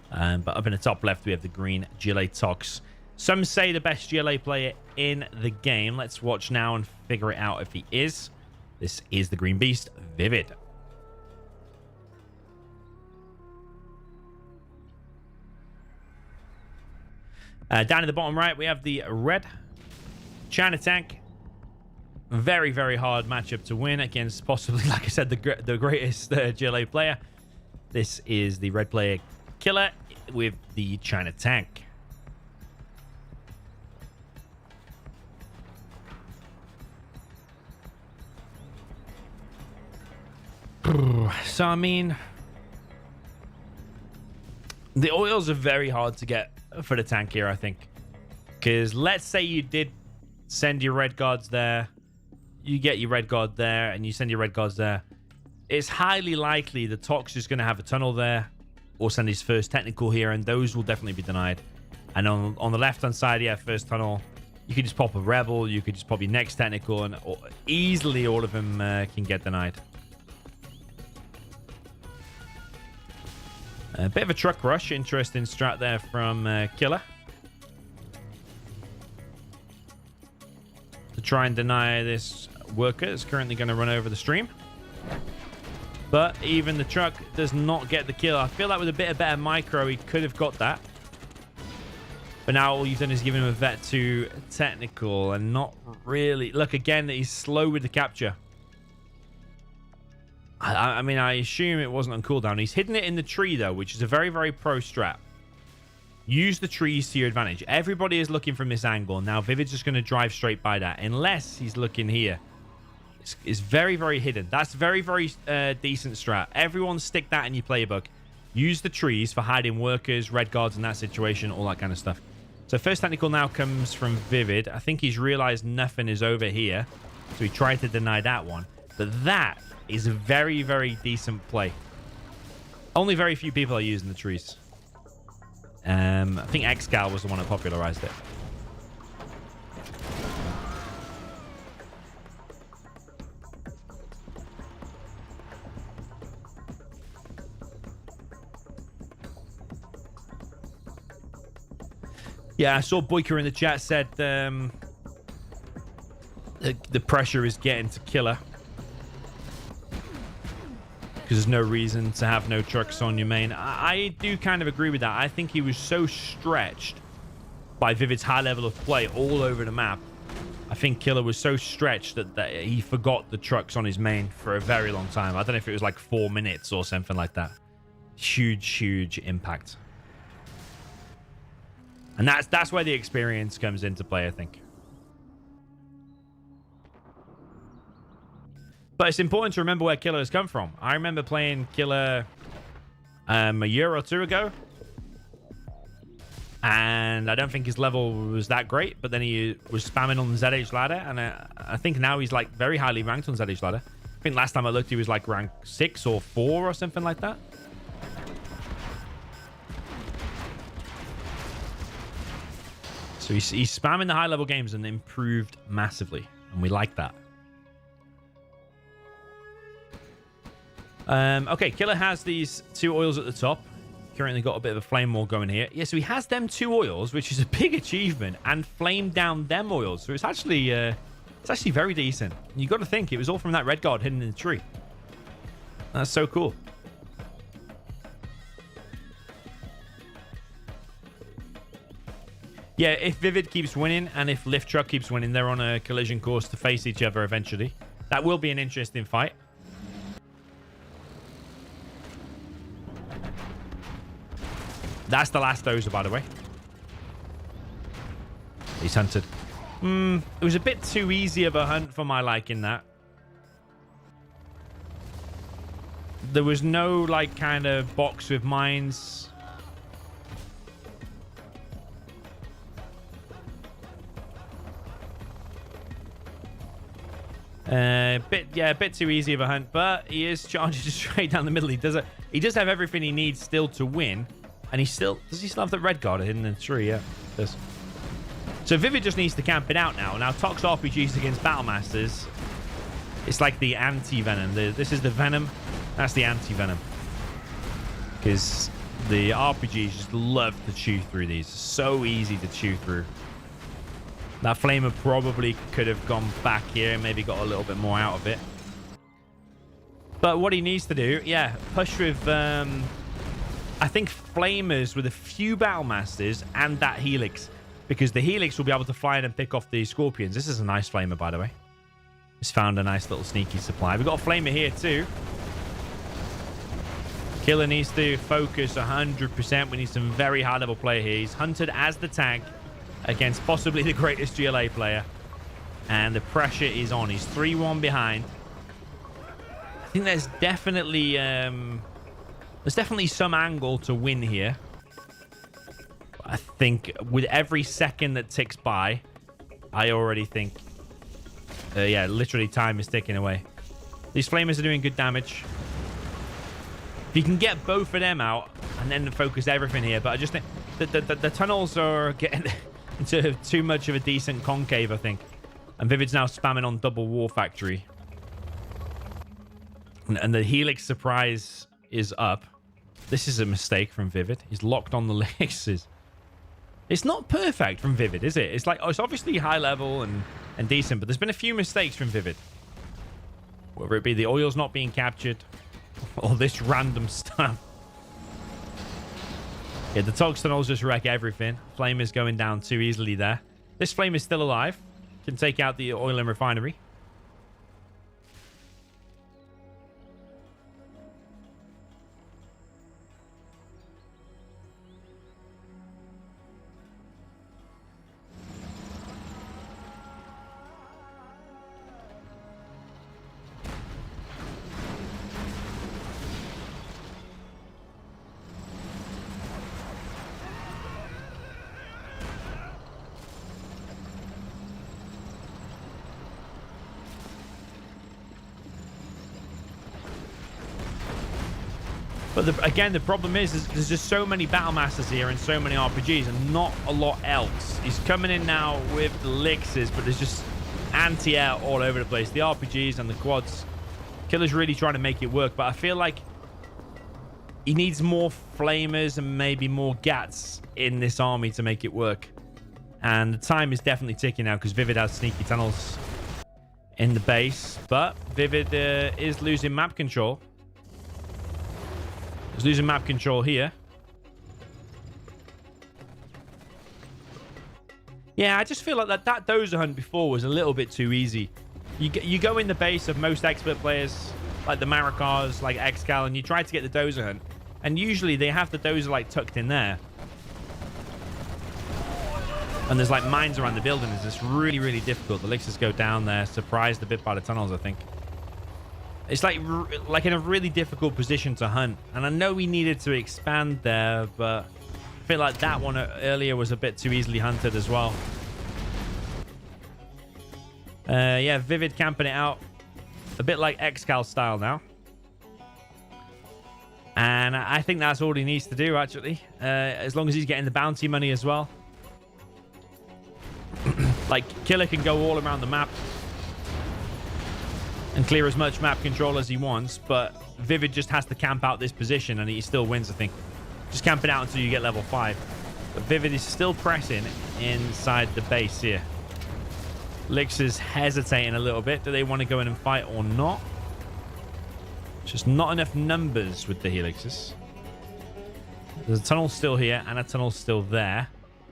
But up in the top left, we have the green GLA Tox. Some say the best GLA player in the game. Let's watch now and figure it out if he is. This is the green beast, ViViD. Down in the bottom right, we have the red China tank. Very hard matchup to win against possibly, like I said, the greatest GLA player. This is the red player Killer with the China tank. So, I mean, the oils are very hard to get for the tank here, I think. Because let's say you did send your red guards there. You get your red guard there, and you send your red guards there. It's highly likely the Tox is going to have a tunnel there, or send his first technical here, and those will definitely be denied. And on the left-hand side, yeah, first tunnel, you could just pop a rebel, you could just pop your next technical, and easily all of them can get denied. A bit of a truck rush. Interesting strat there from Killer. To try and deny this worker is currently going to run over the stream. But even the truck does not get the kill. I feel like with a bit of better micro, he could have got that. But now all you've done is given him a vet 2 technical and not really... Look, again, he's slow with the capture. I mean, I assume it wasn't on cooldown. He's hidden it in the tree, though, which is a very pro strat. Use the trees to your advantage. Everybody is looking from this angle. Now, ViViD's just going to drive straight by that, unless he's looking here. It's very hidden. That's very decent strat. Everyone stick that in your playbook. Use the trees for hiding workers, red guards in that situation, all that kind of stuff. So first technical now comes from ViViD. I think he's realized nothing is over here. So he tried to deny that one. But that is a very decent play. Only very few people are using the trees. I think Xcal was the one that popularized it. Yeah, I saw Boyker in the chat said the pressure is getting to Killer. Because there's no reason to have no trucks on your main. I do kind of agree with that. I think he was so stretched by ViViD's high level of play all over the map. I think Killer was so stretched that he forgot the trucks on his main for a very long time. I don't know if it was like 4 minutes or something like that. Huge impact. And that's where the experience comes into play, I think. But it's important to remember where Killer has come from. I remember playing Killer a year or two ago. And I don't think his level was that great. But then he was spamming on the ZH ladder. And I think now he's like very highly ranked on ZH ladder. I think last time I looked, he was like rank 6 or 4 or something like that. So he's spamming the high level games and improved massively. And we like that. Okay, Killer has these 2 oils at the top. Currently got a bit of a flame wall going here. Yeah, so he has them 2 oils, which is a big achievement, and flamed down them oils. So it's actually very decent. You got to think it was all from that red guard hidden in the tree. That's so cool. Yeah, if ViViD keeps winning and if Lift Truck keeps winning, they're on a collision course to face each other eventually. That will be an interesting fight. That's the last dozer, by the way. He's hunted. It was a bit too easy of a hunt for my liking, that. There was no, like, kind of box with mines. A bit too easy of a hunt, but he is charging straight down the middle. He does have everything he needs still to win, and does he still have the red guard hidden in the tree? Yeah, does. So ViViD just needs to camp it out now. Now Tox RPGs against Battlemasters, it's like the anti-venom. This is the venom, that's the anti-venom, because the RPGs just love to chew through these. So easy to chew through. That Flamer probably could have gone back here and maybe got a little bit more out of it. But what he needs to do, yeah, push with, I think, Flamers with a few Battlemasters and that Helix. Because the Helix will be able to fly in and pick off the Scorpions. This is a nice Flamer, by the way. Just found a nice little sneaky supply. We've got a Flamer here, too. Killer needs to focus 100%. We need some very high-level player here. He's hunted as the tank against possibly the greatest GLA player. And the pressure is on. He's 3-1 behind. I think there's definitely some angle to win here. I think with every second that ticks by, I already think, yeah, literally time is ticking away. These Flamers are doing good damage. If you can get both of them out and then focus everything here, but I just think the tunnels are getting into too much of a decent concave, I think. And ViViD's now spamming on double War Factory. And the Helix surprise is up. This is a mistake from ViViD. He's locked on the Lixes. It's not perfect from ViViD, is it? It's like, oh, it's obviously high level and decent, but there's been a few mistakes from ViViD. Whether it be the oil's not being captured or this random stuff. Yeah, the Tox tunnels just wreck everything. Flame is going down too easily there. This Flame is still alive. Can take out the oil and refinery. But again, the problem is there's just so many Battlemasters here and so many RPGs and not a lot else. He's coming in now with the Lixes, but there's just anti-air all over the place. The RPGs and the quads. Killer's really trying to make it work, but I feel like he needs more Flamers and maybe more Gats in this army to make it work. And the time is definitely ticking now because ViViD has sneaky tunnels in the base. But ViViD is losing map control. He's losing map control here. Yeah, I just feel like that dozer hunt before was a little bit too easy. You go in the base of most expert players, like the Marikars, like Excal, and you try to get the dozer hunt. And usually they have the dozer like tucked in there. And there's like mines around the building. It's just really, really difficult. The Lixers go down there, surprised a bit by the tunnels, I think. It's like in a really difficult position to hunt. And I know we needed to expand there, but I feel like that one earlier was a bit too easily hunted as well. Yeah, ViViD camping it out. A bit like Excal style now. And I think that's all he needs to do, actually. As long as he's getting the bounty money as well. Like, Killer can go all around the map and clear as much map control as he wants, but ViViD just has to camp out this position and he still wins, I think. Just camp it out until you get level 5. But ViViD is still pressing inside the base here. Lix is hesitating a little bit. Do they want to go in and fight or not? Just not enough numbers with the Helixes. There's a tunnel still here and a tunnel still there.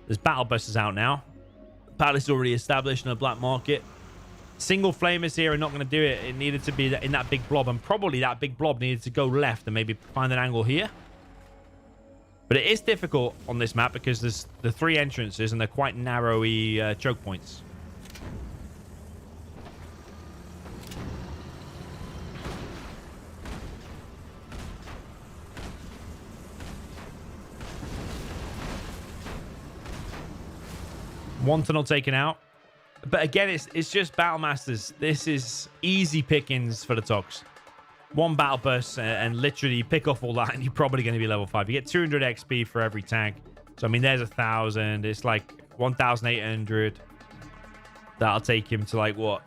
There's battle buses out now. Palace is already established in the black market. Single flamers here are not going to do it. It needed to be in that big blob, and probably that big blob needed to go left and maybe find an angle here. But it is difficult on this map because there's the 3 entrances and they're quite narrowy choke points. One tunnel taken out. But again, it's just Battle Masters. This is easy pickings for the Tox. 1 battle burst and literally you pick off all that and you're probably going to be level 5. You get 200 XP for every tank. So, I mean, there's 1,000. It's like 1,800. That'll take him to like, what?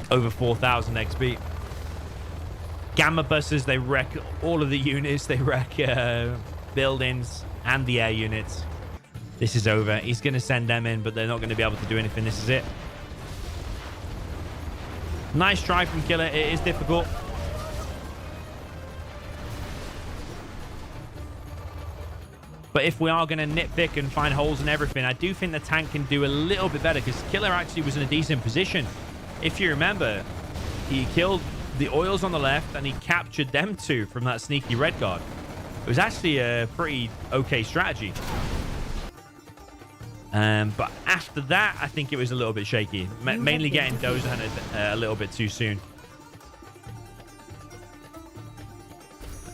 Over 4,000 XP. Gamma buses, they wreck all of the units. They wreck buildings and the air units. This is over. He's going to send them in, but they're not going to be able to do anything. This is it. Nice try from Killer. It is difficult. But if we are going to nitpick and find holes in everything, I do think the tank can do a little bit better because Killer actually was in a decent position. If you remember, he killed the oils on the left and he captured them 2 from that sneaky red guard. It was actually a pretty okay strategy. But after that, I think it was a little bit shaky. Mainly getting Dozer hunted a little bit too soon.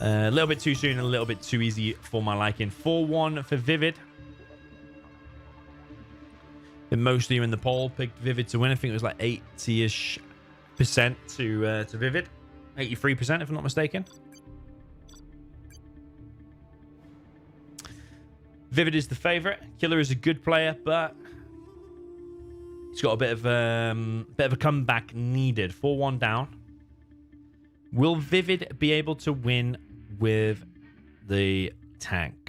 A little bit too soon and a little bit too easy for my liking. 4-1 for ViViD. And most of you in the poll picked ViViD to win. I think it was like 80-ish% to ViViD. 83% if I'm not mistaken. ViViD is the favorite. Killer is a good player, but he's got a bit of a comeback needed. 4-1 down. Will ViViD be able to win with the tank?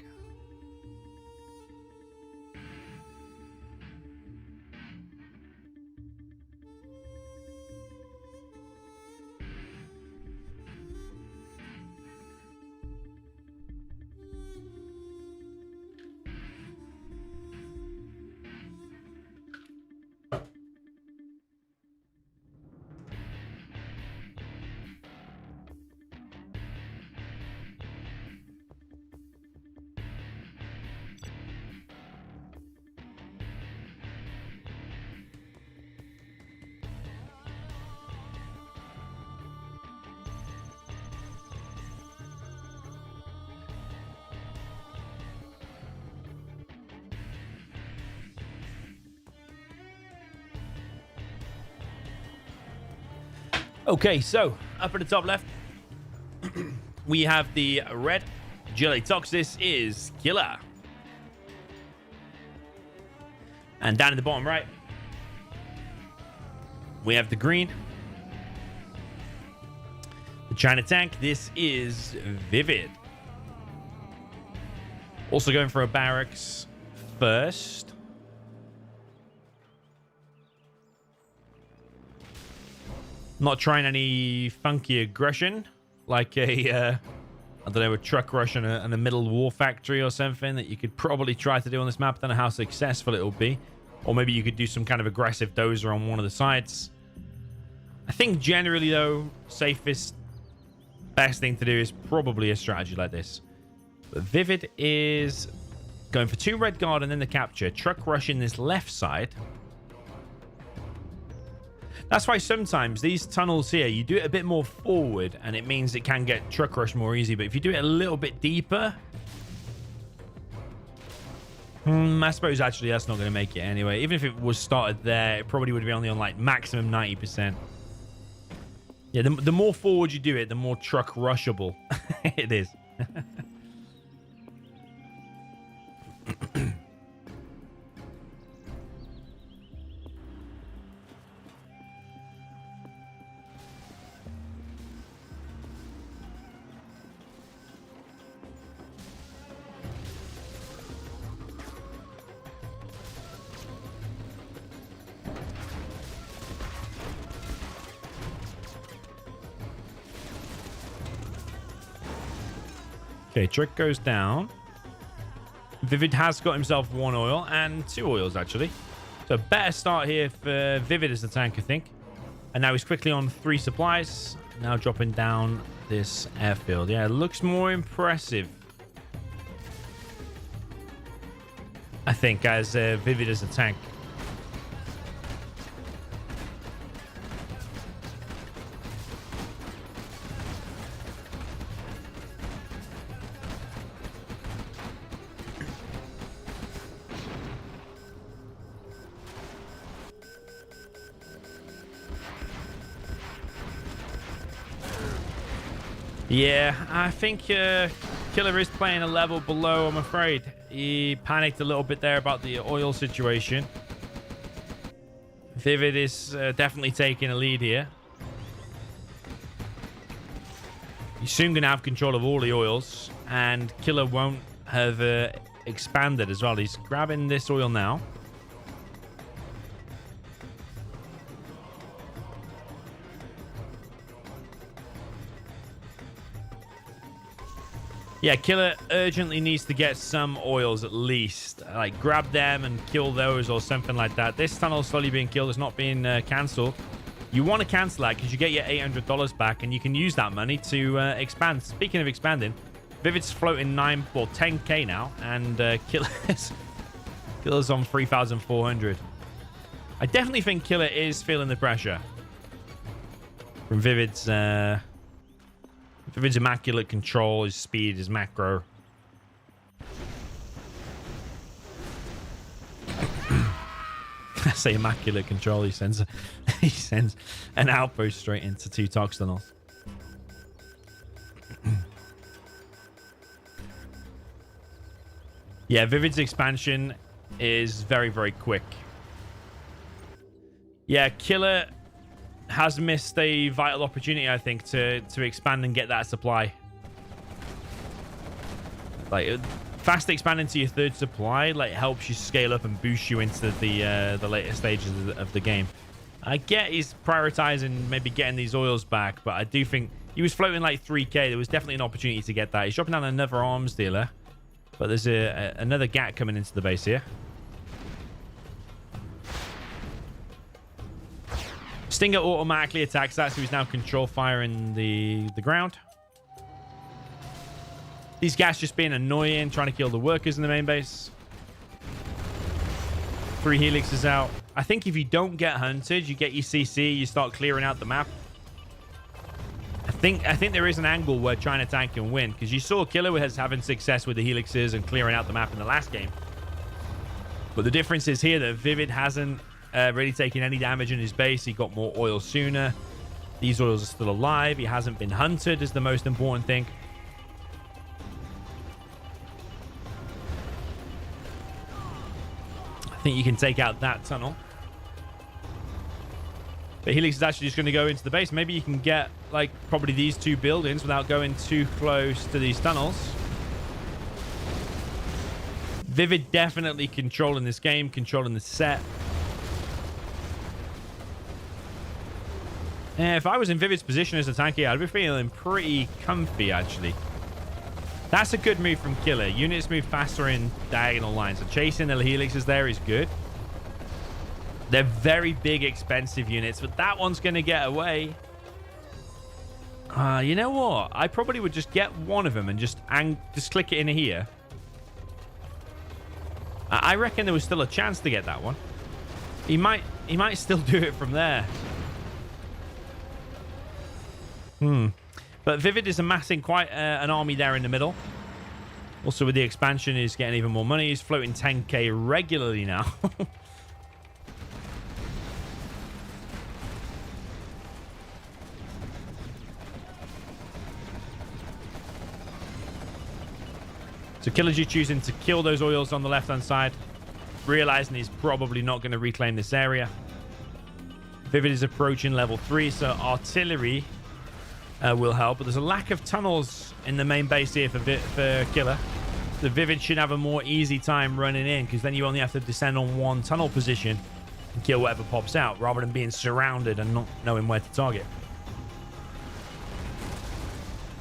Okay, so up at the top left, we have the red Jelly Tox. This is Killer. And down in the bottom right, we have the green, the China Tank. This is ViViD. Also going for a barracks first. Not trying any funky aggression like a, I don't know, a truck rush and a middle war factory or something that you could probably try to do on this map. I don't know how successful it will be. Or maybe you could do some kind of aggressive dozer on one of the sides. I think generally, though, safest, best thing to do is probably a strategy like this. But ViViD is going for 2 red guard and then the capture. Truck rushing this left side. That's why sometimes these tunnels here, you do it a bit more forward and it means it can get truck rush more easy. But if you do it a little bit deeper, I suppose actually that's not going to make it anyway. Even if it was started there, it probably would be only on like maximum 90%. Yeah, the more forward you do it, the more truck rushable it is. Okay, trick goes down. ViViD has got himself 1 oil and 2 oils, actually. So better start here for ViViD as the tank, I think. And now he's quickly on 3 supplies. Now dropping down this airfield. Yeah, it looks more impressive, I think, as ViViD as a tank. Yeah, I think Killer is playing a level below, I'm afraid. He panicked a little bit there about the oil situation. ViViD is definitely taking a lead here. He's soon going to have control of all the oils, and Killer won't have expanded as well. He's grabbing this oil now. Yeah, Killer urgently needs to get some oils at least. Like, grab them and kill those or something like that. This tunnel is slowly being killed. It's not being cancelled. You want to cancel that because you get your $800 back and you can use that money to expand. Speaking of expanding, ViViD's floating 10K now, and Killer's on 3,400. I definitely think Killer is feeling the pressure from ViViD's immaculate control, his speed, his macro. I say immaculate control. He sends an outpost straight into 2 tox tunnels. Yeah, ViViD's expansion is very, very quick. Yeah, Killer has missed a vital opportunity, I think, to expand and get that supply. Like, fast expanding to your 3rd supply like helps you scale up and boost you into the later stages of the game. I get he's prioritizing maybe getting these oils back, but I do think he was floating like 3K. There was definitely an opportunity to get that. He's dropping down another arms dealer, but there's another GAT coming into the base here. Stinger automatically attacks that, so he's now control firing the ground. These gas just being annoying, trying to kill the workers in the main base. 3 helixes out. I think if you don't get hunted, you get your CC, you start clearing out the map. I think there is an angle where trying to tank can win, because you saw Killer was having success with the helixes and clearing out the map in the last game. But the difference is here that ViViD hasn't really taking any damage in his base. He got more oil sooner. These oils are still alive. He hasn't been hunted, is the most important thing. I think you can take out that tunnel. But Helix is actually just going to go into the base. Maybe you can get, like, probably these 2 buildings without going too close to these tunnels. ViViD definitely controlling this game, controlling the set. If I was in ViViD's position as a tanky, I'd be feeling pretty comfy, actually. That's a good move from Killer. Units move faster in diagonal lines. So chasing the helixes there is good. They're very big, expensive units, but that one's going to get away. You know what? I probably would just get one of them and just click it in here. I reckon there was still a chance to get that one. He might still do it from there. But ViViD is amassing quite an army there in the middle. Also, with the expansion, he's getting even more money. He's floating 10K regularly now. So Killer G choosing to kill those oils on the left-hand side, realizing he's probably not going to reclaim this area. ViViD is approaching level 3, so artillery will help, but there's a lack of tunnels in the main base here for Killer. The ViViD should have a more easy time running in, because then you only have to descend on one tunnel position and kill whatever pops out, rather than being surrounded and not knowing where to target.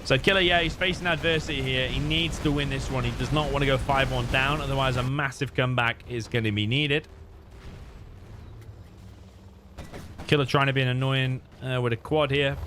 So Killer, yeah, he's facing adversity here. He needs to win this one. He does not want to go 5-1 down. Otherwise, a massive comeback is going to be needed. Killer trying to be an annoying with a quad here.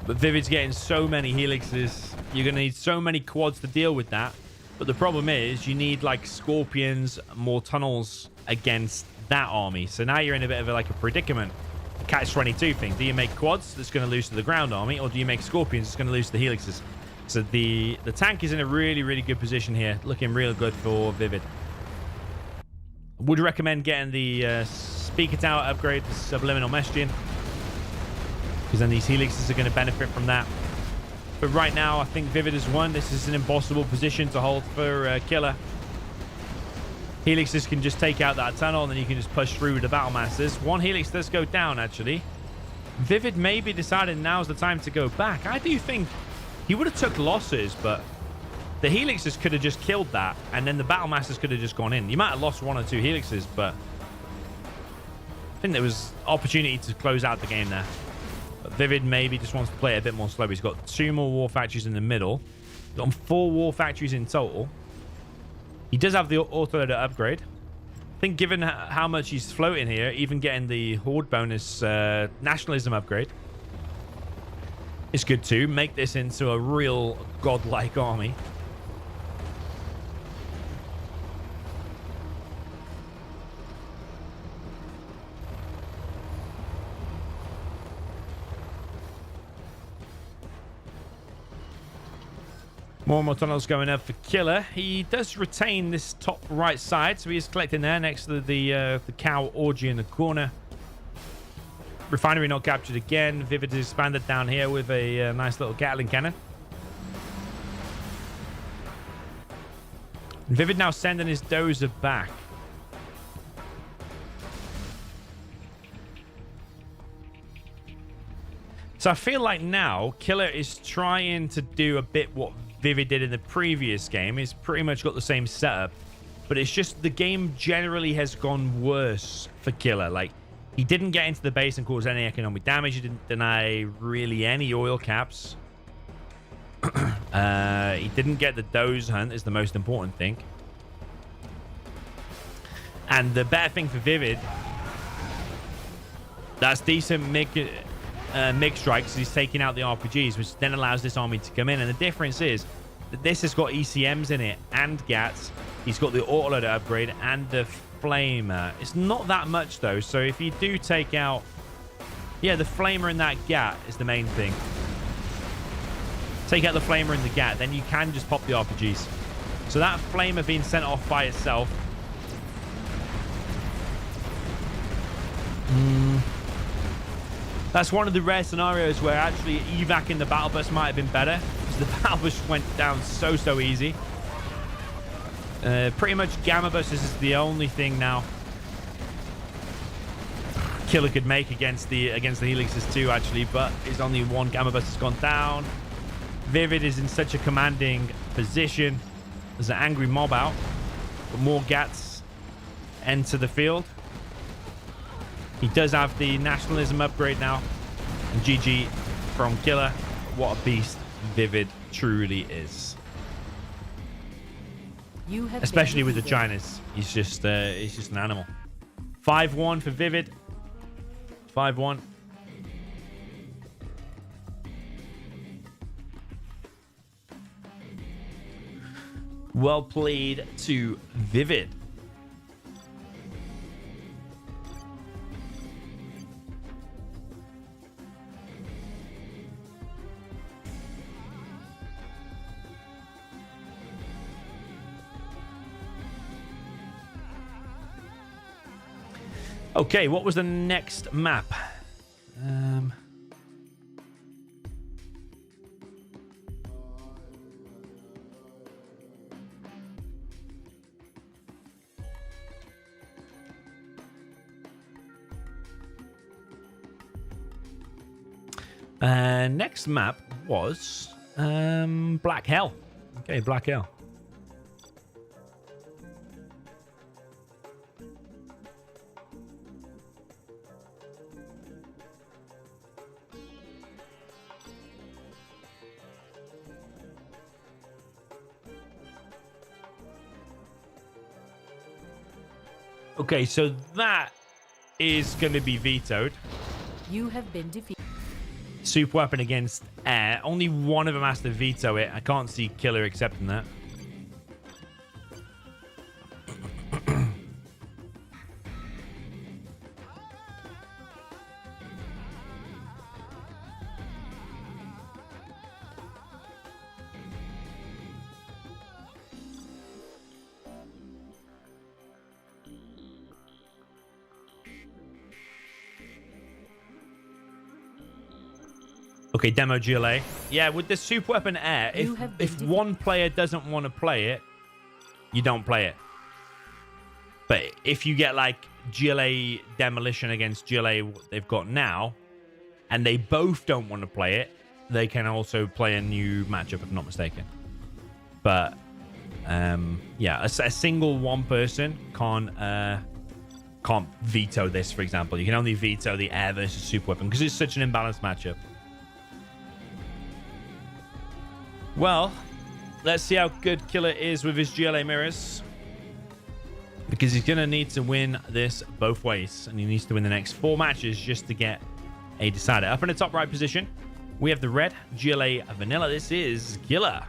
But ViViD's getting so many helixes. You're going to need so many quads to deal with that. But the problem is you need like scorpions, more tunnels against that army. So now you're in a bit of a predicament. A catch-22 thing. Do you make quads that's going to lose to the ground army, or do you make scorpions that's going to lose to the helixes? So the tank is in a really, really good position here. Looking real good for ViViD. Would recommend getting the speaker tower upgrade, the subliminal messaging, because then these helixes are going to benefit from that. But right now, I think ViViD has won. This is an impossible position to hold for Killer. Helixes can just take out that tunnel, and then you can just push through with the Battle Masters. One helix does go down, actually. ViViD may be deciding now's the time to go back. I do think he would have took losses, but the helixes could have just killed that, and then the Battle Masters could have just gone in. You might have lost 1 or 2 helixes, but I think there was opportunity to close out the game there. But ViViD maybe just wants to play it a bit more slow. He's got 2 more war factories in the middle. He's got 4 war factories in total. He does have the autoloader upgrade. I think given how much he's floating here, even getting the horde bonus nationalism upgrade is good too. Make this into a real godlike army. More and more tunnels going up for Killer. He does retain this top right side, so he is collecting there next to the cow orgy in the corner. Refinery not captured again. ViViD has expanded down here with a nice little Gatling cannon. And ViViD now sending his dozer back. So I feel like now Killer is trying to do a bit what ViViD did in the previous game. He's pretty much got the same setup, but it's just the game generally has gone worse for Killer. Like, he didn't get into the base and cause any economic damage. He didn't deny really any oil caps. He didn't get the doze hunt is the most important thing. And the better thing for ViViD, that's decent MiG strikes. He's taking out the RPGs, which then allows this army to come in. And the difference is that this has got ECMs in it and GATs. He's got the autoloader upgrade and the flamer. It's not that much though. So if you do take out, yeah, the flamer and that GAT is the main thing. Take out the flamer and the GAT, then you can just pop the RPGs. So that flamer being sent off by itself. That's one of the rare scenarios where actually evac in the battle bus might have been better, because the battle bus went down so easy. Pretty much gamma buses is the only thing now Killer could make against the helixes too, actually, but it's only 1 gamma bus has gone down. ViViD is in such a commanding position. There's an angry mob out, but more GATs enter the field. He does have the nationalism upgrade now. And GG from Killer. What a beast ViViD truly is. Especially with the Chinas. He's just an animal. 5-1 for ViViD. 5-1. Well played to ViViD. Okay, what was the next map? Next map was Black Hell. Okay, Black Hell. Okay, so that is going to be vetoed. You have been defeated. Super weapon against air. Only one of them has to veto it. I can't see Killer accepting that. Okay, demo GLA. Yeah, with the super weapon air, if one player doesn't want to play it, you don't play it. But if you get like GLA demolition against GLA they've got now, and they both don't want to play it, they can also play a new matchup, if I'm not mistaken. But yeah, a single one person can't veto this, for example. You can only veto the air versus super weapon because it's such an imbalanced matchup. Well, let's see how good Killer is with his GLA mirrors. Because he's going to need to win this both ways. And he needs to win the next 4 matches just to get a decider. Up in the top right position, we have the red GLA Vanilla. This is Killer.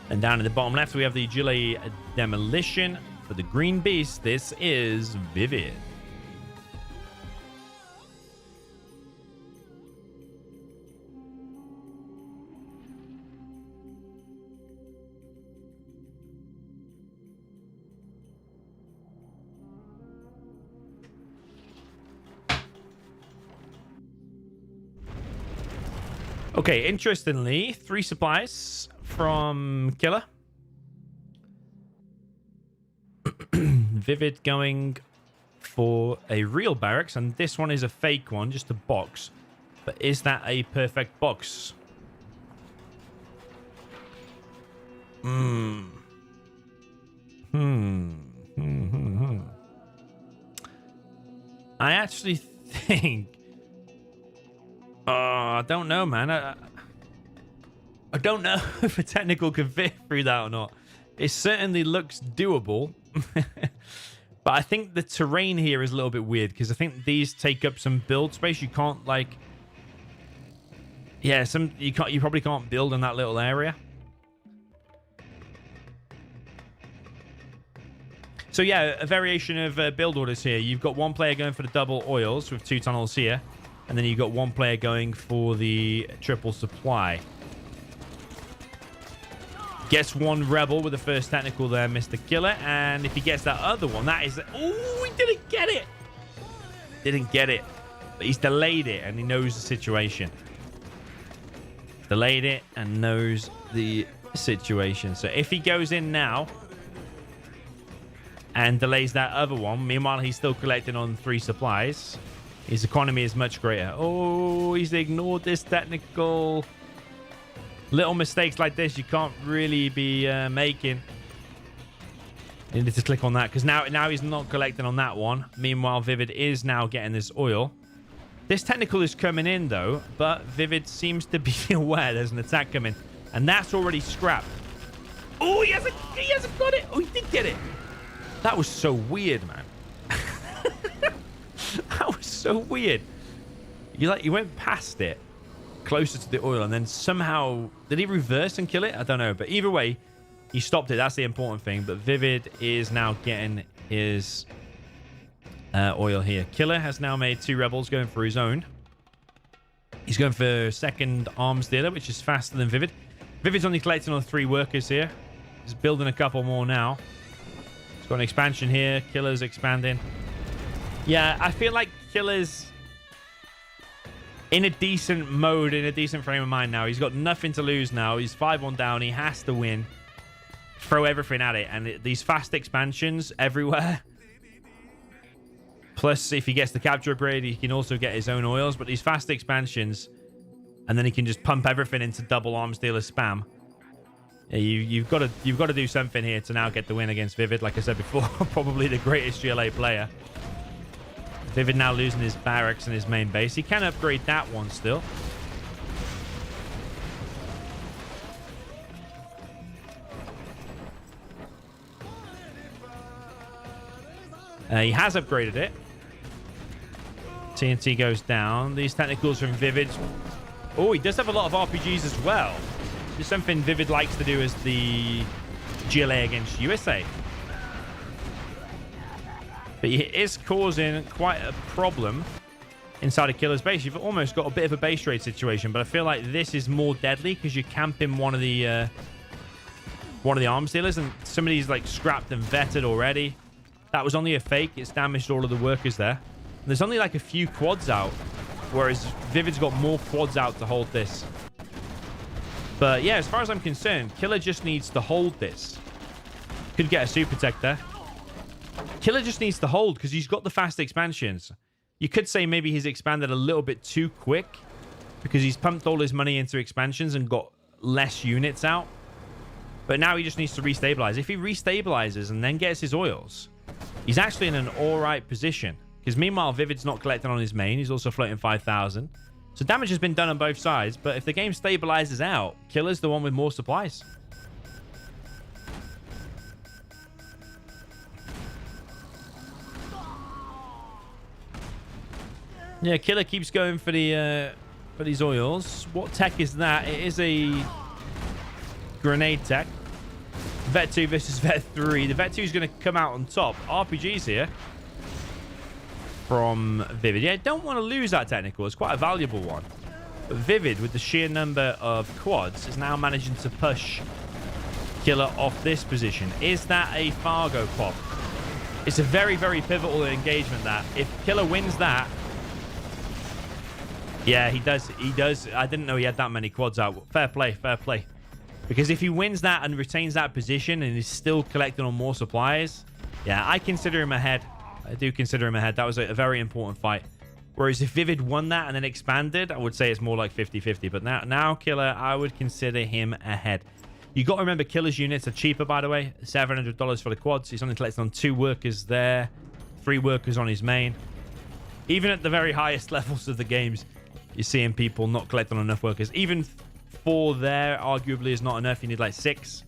And down in the bottom left, we have the GLA Demolition. For the green beast, this is ViViD. Okay, interestingly, 3 supplies from Killer. ViViD going for a real barracks, and this one is a fake one, just a box. But is that a perfect box? I actually think... I don't know, man. I don't know if a technical can fit through that or not. It certainly looks doable. But I think the terrain here is a little bit weird because I think these take up some build space. You can't like... Yeah, you probably can't build in that little area. So yeah, a variation of build orders here. You've got one player going for the double oils with 2 tunnels here. And then you've got one player going for the triple supply. Gets one rebel with the first technical there, Mr. Killer. And if he gets that other one, that is... Oh, he didn't get it. Didn't get it. But he's delayed it and he knows the situation. Delayed it and knows the situation. So if he goes in now and delays that other one, meanwhile, he's still collecting on 3 supplies... His economy is much greater. Oh, he's ignored this technical. Little mistakes like this you can't really be making. You need to click on that because now he's not collecting on that one. Meanwhile, ViViD is now getting this oil. This technical is coming in though, but ViViD seems to be aware there's an attack coming, and that's already scrapped. Oh, he hasn't got it. Oh, he did get it. That was so weird, man. That was so weird. You went past it, closer to the oil, and then somehow... Did he reverse and kill it? I don't know. But either way, he stopped it. That's the important thing. But ViViD is now getting his oil here. Killer has now made 2 rebels going for his own. He's going for second arms dealer, which is faster than ViViD. ViViD's only collecting on 3 workers here. He's building a couple more now. He's got an expansion here. Killer's expanding. Yeah, I feel like Killer's in a decent mode, in a decent frame of mind now. He's got nothing to lose now. He's 5-1 down. He has to win. Throw everything at it. And these fast expansions everywhere. Plus, if he gets the capture upgrade, he can also get his own oils. But these fast expansions, and then he can just pump everything into double arms dealer spam. Yeah, you've got to do something here to now get the win against ViViD. Like I said before, probably the greatest GLA player. ViViD now losing his barracks and his main base. He can upgrade that one still. He has upgraded it. TNT goes down. These technicals from ViViD. Oh, he does have a lot of RPGs as well. It's something ViViD likes to do as the GLA against USA. But it is causing quite a problem inside of Killer's base. You've almost got a bit of a base raid situation, but I feel like this is more deadly because you're camping one of the arms dealers, and some of these like scrapped and vetted already. That was only a fake. It's damaged all of the workers there. And there's only like a few quads out, whereas ViViD's got more quads out to hold this. But yeah, as far as I'm concerned, Killer just needs to hold this. Could get a super tech there. Killer just needs to hold because he's got the fast expansions. You could say maybe he's expanded a little bit too quick because he's pumped all his money into expansions and got less units out. But now he just needs to restabilize. If he restabilizes and then gets his oils, he's actually in an all right position. Because meanwhile, ViViD's not collecting on his main. He's also floating 5,000. So damage has been done on both sides. But if the game stabilizes out, Killer's the one with more supplies. Yeah, Killer keeps going for the for these oils. What tech is that? It is a grenade tech. Vet 2 versus Vet 3. The Vet 2 is going to come out on top. RPGs here from ViViD. Yeah, don't want to lose that technical. It's quite a valuable one. But ViViD, with the sheer number of quads, is now managing to push Killer off this position. Is that a Fargo pop? It's a very, very pivotal engagement that. If Killer wins that... Yeah, he does. He does. I didn't know he had that many quads out. Fair play, fair play. Because if he wins that and retains that position and is still collecting on more supplies, yeah, I consider him ahead. I do consider him ahead. That was a very important fight. Whereas if ViViD won that and then expanded, I would say it's more like 50-50. But now Killer, I would consider him ahead. You got to remember, Killer's units are cheaper, by the way. $700 for the quads. He's only collecting on 2 workers there, 3 workers on his main. Even at the very highest levels of the games, you're seeing people not collecting on enough workers. Even 4 there arguably is not enough. You need like 6.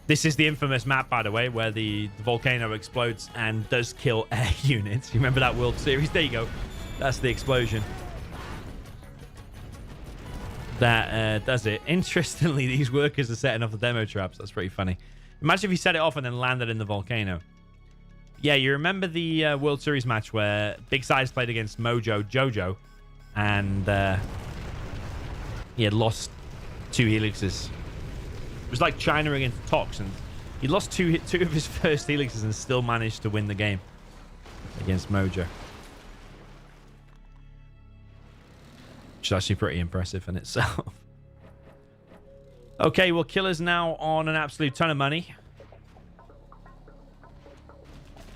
This is the infamous map, by the way, where the volcano explodes and does kill air units. You remember that World Series? There you go. That's the explosion that does it. Interestingly, these workers are setting off the demo traps. That's pretty funny. Imagine if he set it off and then landed in the volcano. Yeah, you remember the World Series match where Big Size played against Mojo Jojo, and he had lost 2 helixes. It was like China against Tox, and he lost two of his first helixes and still managed to win the game against Mojo. Which is actually pretty impressive in itself. Okay, well, Killer's now on an absolute ton of money.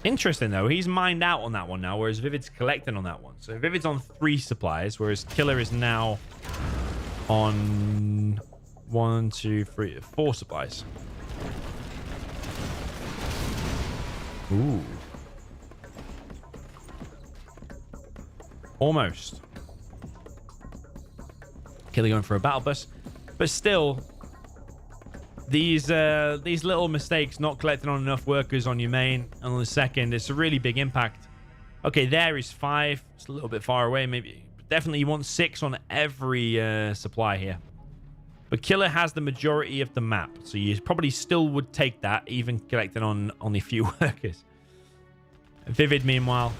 Interesting, though. He's mined out on that one now, whereas ViViD's collecting on that one. So ViViD's on 3 supplies, whereas Killer is now on 1, 2, 3, 4 supplies. Ooh. Almost. Killer going for a battle bus. But still, these little mistakes, not collecting on enough workers on your main and on the second, it's a really big impact. Okay, there is 5. It's a little bit far away, maybe. Definitely you want 6 on every supply here. But Killer has the majority of the map, so you probably still would take that, even collecting on only few workers. ViViD, meanwhile,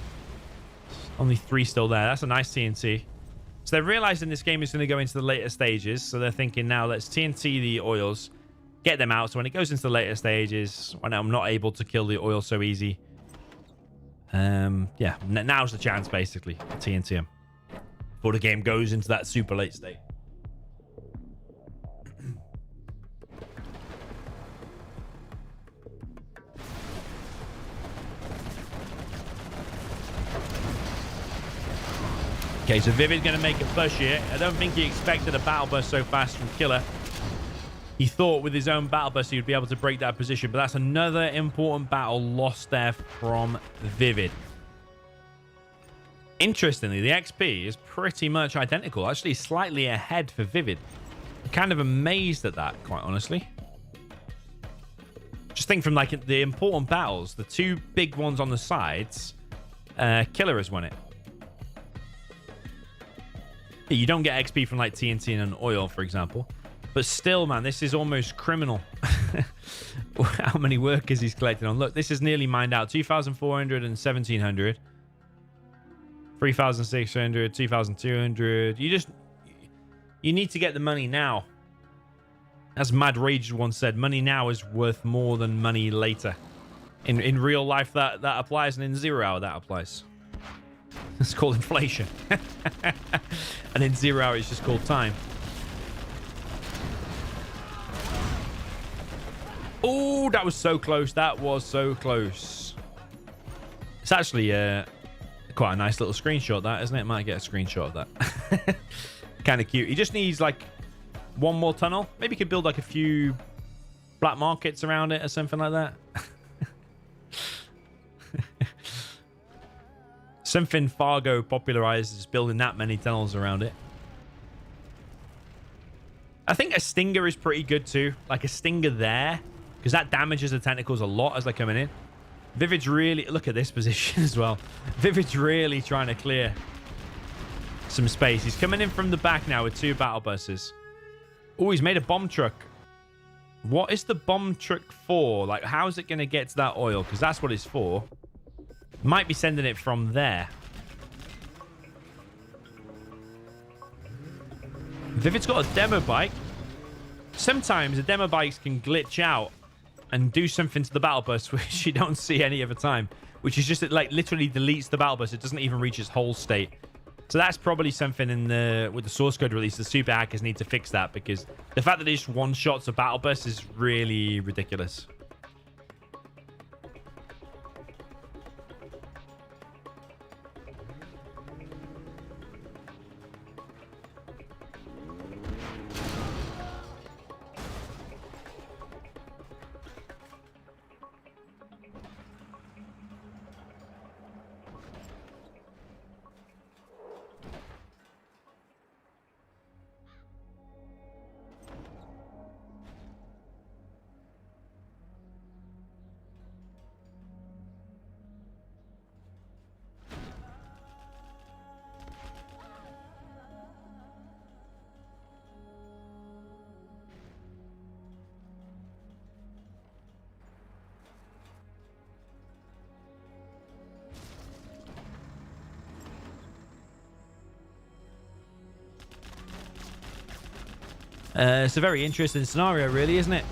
only 3 still there. That's a nice TNT. So they're realizing this game is going to go into the later stages, so they're thinking, now let's TNT the oils, get them out, so when it goes into the later stages, when I'm not able to kill the oil so easy, yeah, now's the chance, basically, to TNT them before the game goes into that super late state. Okay, so ViViD going to make a push here. I don't think he expected a battle bus so fast from Killer. He thought with his own battle bus he would be able to break that position, but that's another important battle lost there from ViViD. Interestingly, the XP is pretty much identical. Actually, slightly ahead for ViViD. I'm kind of amazed at that, quite honestly. Just think from like the important battles, the two big ones on the sides, Killer has won it. You don't get XP from like TNT and an oil, for example. But still, man, this is almost criminal. How many workers he's collected on. Look, this is nearly mined out. 2,400 and 1,700. 3,600, 2,200. You need to get the money now. As Mad Rage once said, money now is worth more than money later. In real life, that applies, and in 0 hour, that applies. It's called inflation. And in 0 hour, it's just called time. Oh, that was so close. That was so close. It's actually quite a nice little screenshot, that, isn't it? Might get a screenshot of that. Kind of cute. He just needs like one more tunnel. Maybe he could build like a few black markets around it or something like that. Something Fargo popularized is building that many tunnels around it. I think a stinger is pretty good too. Like a stinger there, because that damages the tentacles a lot as they're coming in. ViViD's really... Look at this position as well. ViViD's really trying to clear some space. He's coming in from the back now with 2 battle buses. Oh, he's made a bomb truck. What is the bomb truck for? Like, how is it going to get to that oil? Because that's what it's for. Might be sending it from there. ViViD's got a demo bike. Sometimes the demo bikes can glitch out and do something to the battle bus which you don't see any other time, which is just it like literally deletes the battle bus. It doesn't even reach its whole state. So that's probably something with the source code release. The super hackers need to fix that, because the fact that they just one-shots a battle bus is really ridiculous. It's a very interesting scenario, really, isn't it?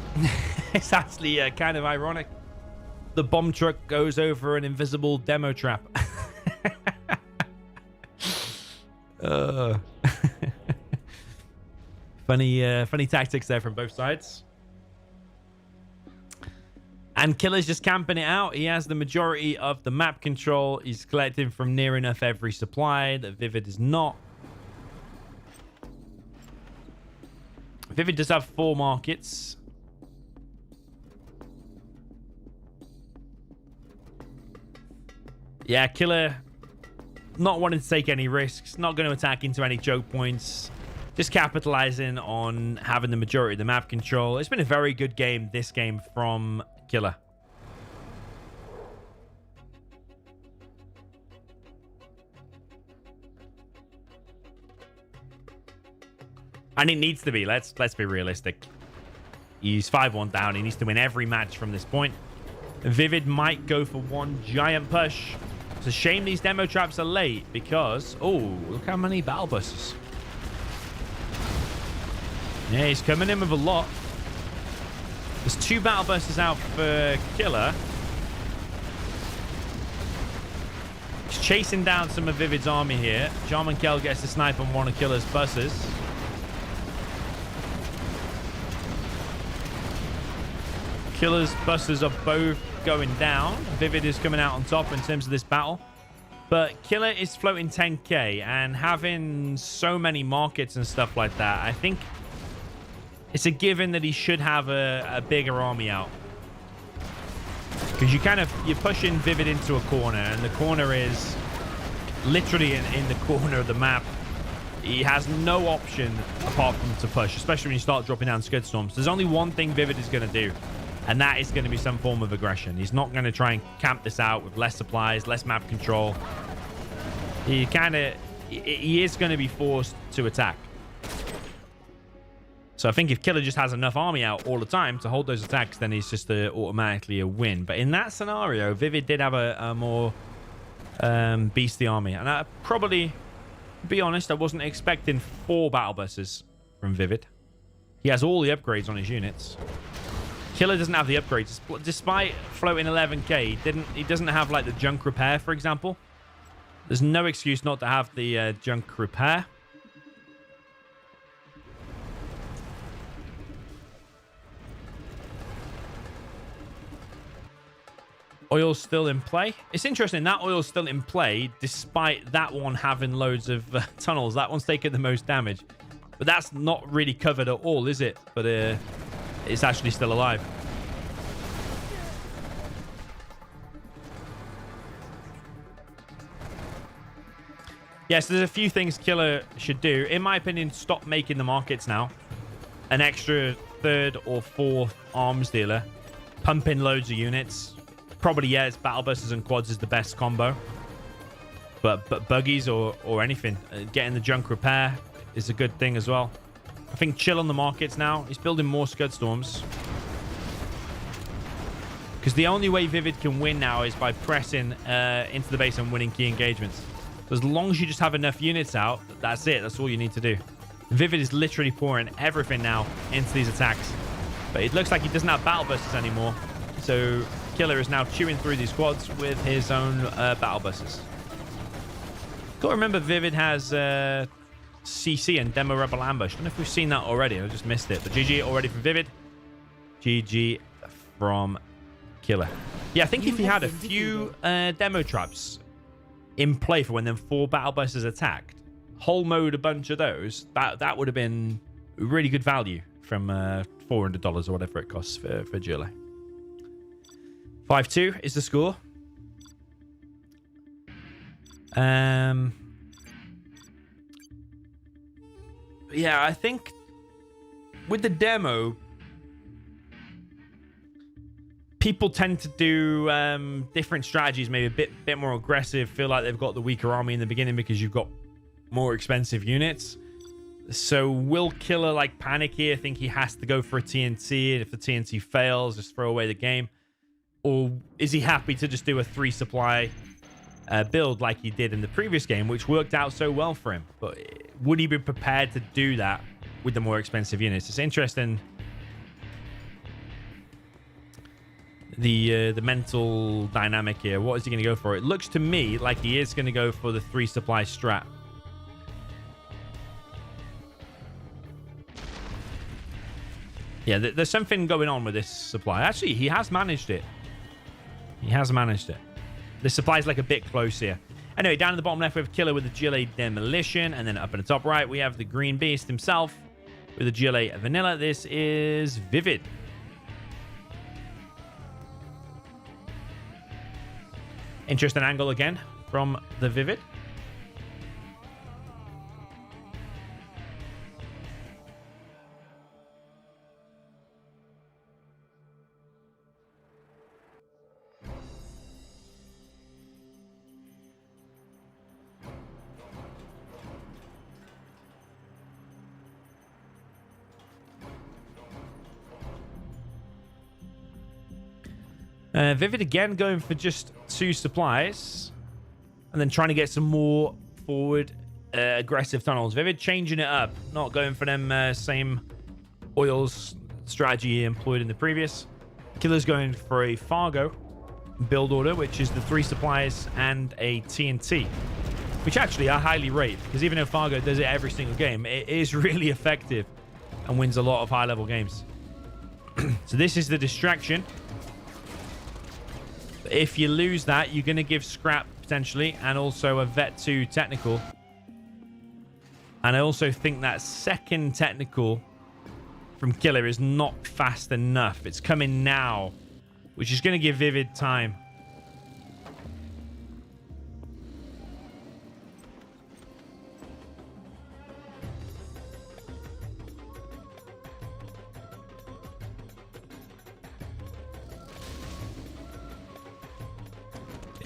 It's actually kind of ironic. The bomb truck goes over an invisible demo trap. Funny tactics there from both sides. And Killer's just camping it out. He has the majority of the map control. He's collecting from near enough every supply that ViViD is not. ViViD does have 4 markets. Yeah, Killer not wanting to take any risks, not going to attack into any choke points, just capitalizing on having the majority of the map control. It's been a very good game, this game, from Killer. And it needs to be. Let's be realistic. He's 5-1 down. He needs to win every match from this point. ViViD might go for one giant push. It's a shame these demo traps are late because... Oh, look how many battle buses. Yeah, he's coming in with a lot. There's 2 battle buses out for Killer. He's chasing down some of ViViD's army here. Jarman Kell gets the snipe on one of Killer's buses. Killer's buses are both going down. ViViD is coming out on top in terms of this battle. But Killer is floating 10k, and having so many markets and stuff like that, I think it's a given that he should have a bigger army out. Because you're pushing ViViD into a corner, and the corner is literally in the corner of the map. He has no option apart from to push, especially when you start dropping down Scud Storms. There's only one thing ViViD is going to do, and that is going to be some form of aggression. He's not going to try and camp this out with less supplies, less map control. He is going to be forced to attack. So I think if Killer just has enough army out all the time to hold those attacks, then he's just automatically a win. But in that scenario, ViViD did have a more beastly army. And I probably, to be honest, I wasn't expecting 4 battle buses from ViViD. He has all the upgrades on his units. Killer doesn't have the upgrades. Despite floating 11k, he doesn't have like the junk repair, for example. There's no excuse not to have the junk repair. Oil's still in play. It's interesting that oil's still in play despite that one having loads of tunnels. That one's taken the most damage. But that's not really covered at all, is it? But it's actually still alive. Yes, there's a few things Killer should do. In my opinion, stop making the markets now. An extra 3rd or 4th arms dealer. Pump in loads of units. Probably, yeah, it's battle busters and quads is the best combo. But buggies or anything. Getting the junk repair is a good thing as well. I think chill on the markets now. He's building more Scud Storms. Because the only way ViViD can win now is by pressing into the base and winning key engagements. So as long as you just have enough units out, that's it. That's all you need to do. ViViD is literally pouring everything now into these attacks. But it looks like he doesn't have battle busters anymore. So Killer is now chewing through these quads with his own battle buses. Got to remember ViViD has CC and Demo Rebel Ambush. I don't know if we've seen that already. I just missed it. But GG already from ViViD. GG from Killer. Yeah, I think if he had a few demo traps in play for when them 4 battle buses attacked, whole mode a bunch of those, that would have been really good value from $400 or whatever it costs for July. 5-2 is the score. Yeah, I think with the demo, people tend to do different strategies, maybe a bit more aggressive, feel like they've got the weaker army in the beginning because you've got more expensive units. So will Killer like panic here, think he has to go for a TNT, and if the TNT fails, just throw away the game? Or is he happy to just do a 3 supply build like he did in the previous game, which worked out so well for him? But would he be prepared to do that with the more expensive units? It's interesting, the mental dynamic here. What is he going to go for? It looks to me like he is going to go for the 3 supply strat. Yeah, there's something going on with this supply. Actually, he has managed it. He has managed it. The supply is like a bit close here. Anyway, down in the bottom left, we have Killer with the GLA Demolition. And then up in the top right, we have the Green Beast himself with the GLA Vanilla. This is ViViD. Interesting angle again from the ViViD. ViViD again going for just 2 supplies and then trying to get some more forward aggressive tunnels. ViViD changing it up, not going for them same oils strategy he employed in the previous. Killer's going for a Fargo build order, which is the 3 supplies and a TNT, which actually I highly rate, because even though Fargo does it every single game, it is really effective and wins a lot of high-level games. So this is the distraction. If you lose that, you're going to give scrap potentially, and also a Vet 2 technical. And I also think that second technical from Killer is not fast enough. It's coming now, which is going to give ViViD time.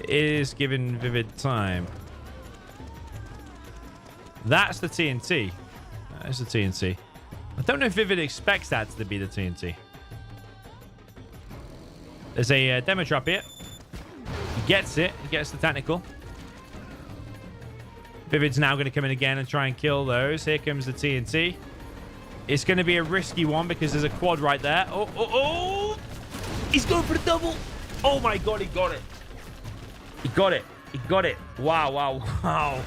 It is giving ViViD time. That's the TNT. That's the TNT. I don't know if ViViD expects that to be the TNT. There's a demo trap here. He gets it. He gets the technical. ViViD's now going to come in again and try and kill those. Here comes the TNT. It's going to be a risky one because there's a quad right there. Oh, oh, oh! He's going for the double. Oh my god, he got it. He got it. He got it. Wow, wow, wow.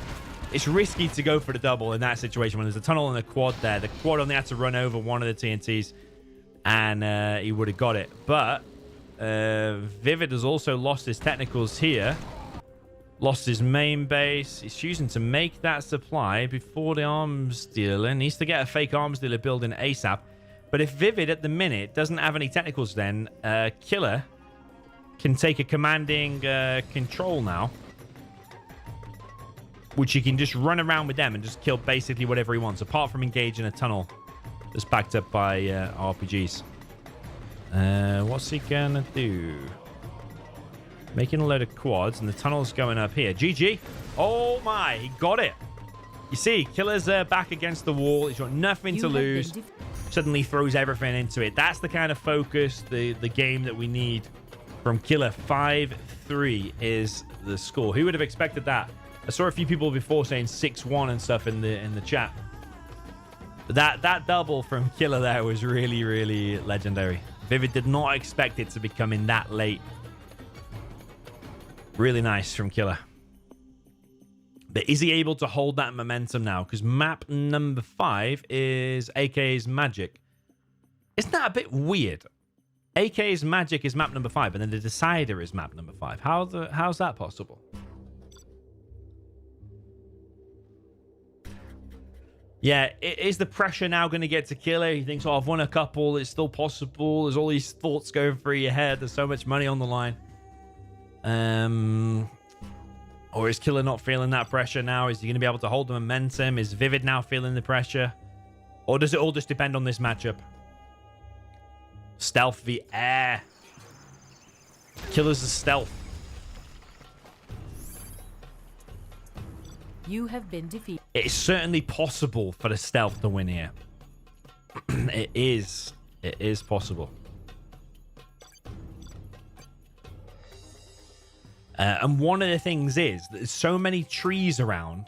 It's risky to go for the double in that situation when there's a tunnel and a quad there. The quad only had to run over one of the TNTs and he would have got it. But ViViD has also lost his technicals here. Lost his main base. He's choosing to make that supply before the arms dealer. Needs to get a fake arms dealer building ASAP. But if ViViD at the minute doesn't have any technicals then, Killer can take a commanding control now. Which he can just run around with them and just kill basically whatever he wants. Apart from engaging a tunnel that's backed up by RPGs. What's he gonna do? Making a load of quads and the tunnel's going up here. GG. Oh my, he got it. You see, Killer's back against the wall. He's got nothing to lose. Suddenly throws everything into it. That's the kind of focus, the game that we need from Killer. 5-3 is the score. Who would have expected that? I saw a few people before saying 6-1 and stuff in the chat. But that double from Killer there was really, really legendary. ViViD did not expect it to be coming that late. Really nice from Killer. But is he able to hold that momentum now? Because map number 5 is AK's Magic. Isn't that a bit weird? AK's Magic is map number 5, and then the Decider is map number 5. How's that possible? Yeah, is the pressure now going to get to Killer? He thinks, oh, I've won a couple. It's still possible. There's all these thoughts going through your head. There's so much money on the line. Or is Killer not feeling that pressure now? Is he going to be able to hold the momentum? Is ViViD now feeling the pressure? Or does it all just depend on this matchup? Stealth v air. Killer's a stealth. You have been defeated. It's certainly possible for the stealth to win here. It is possible. And one of the things is that there's so many trees around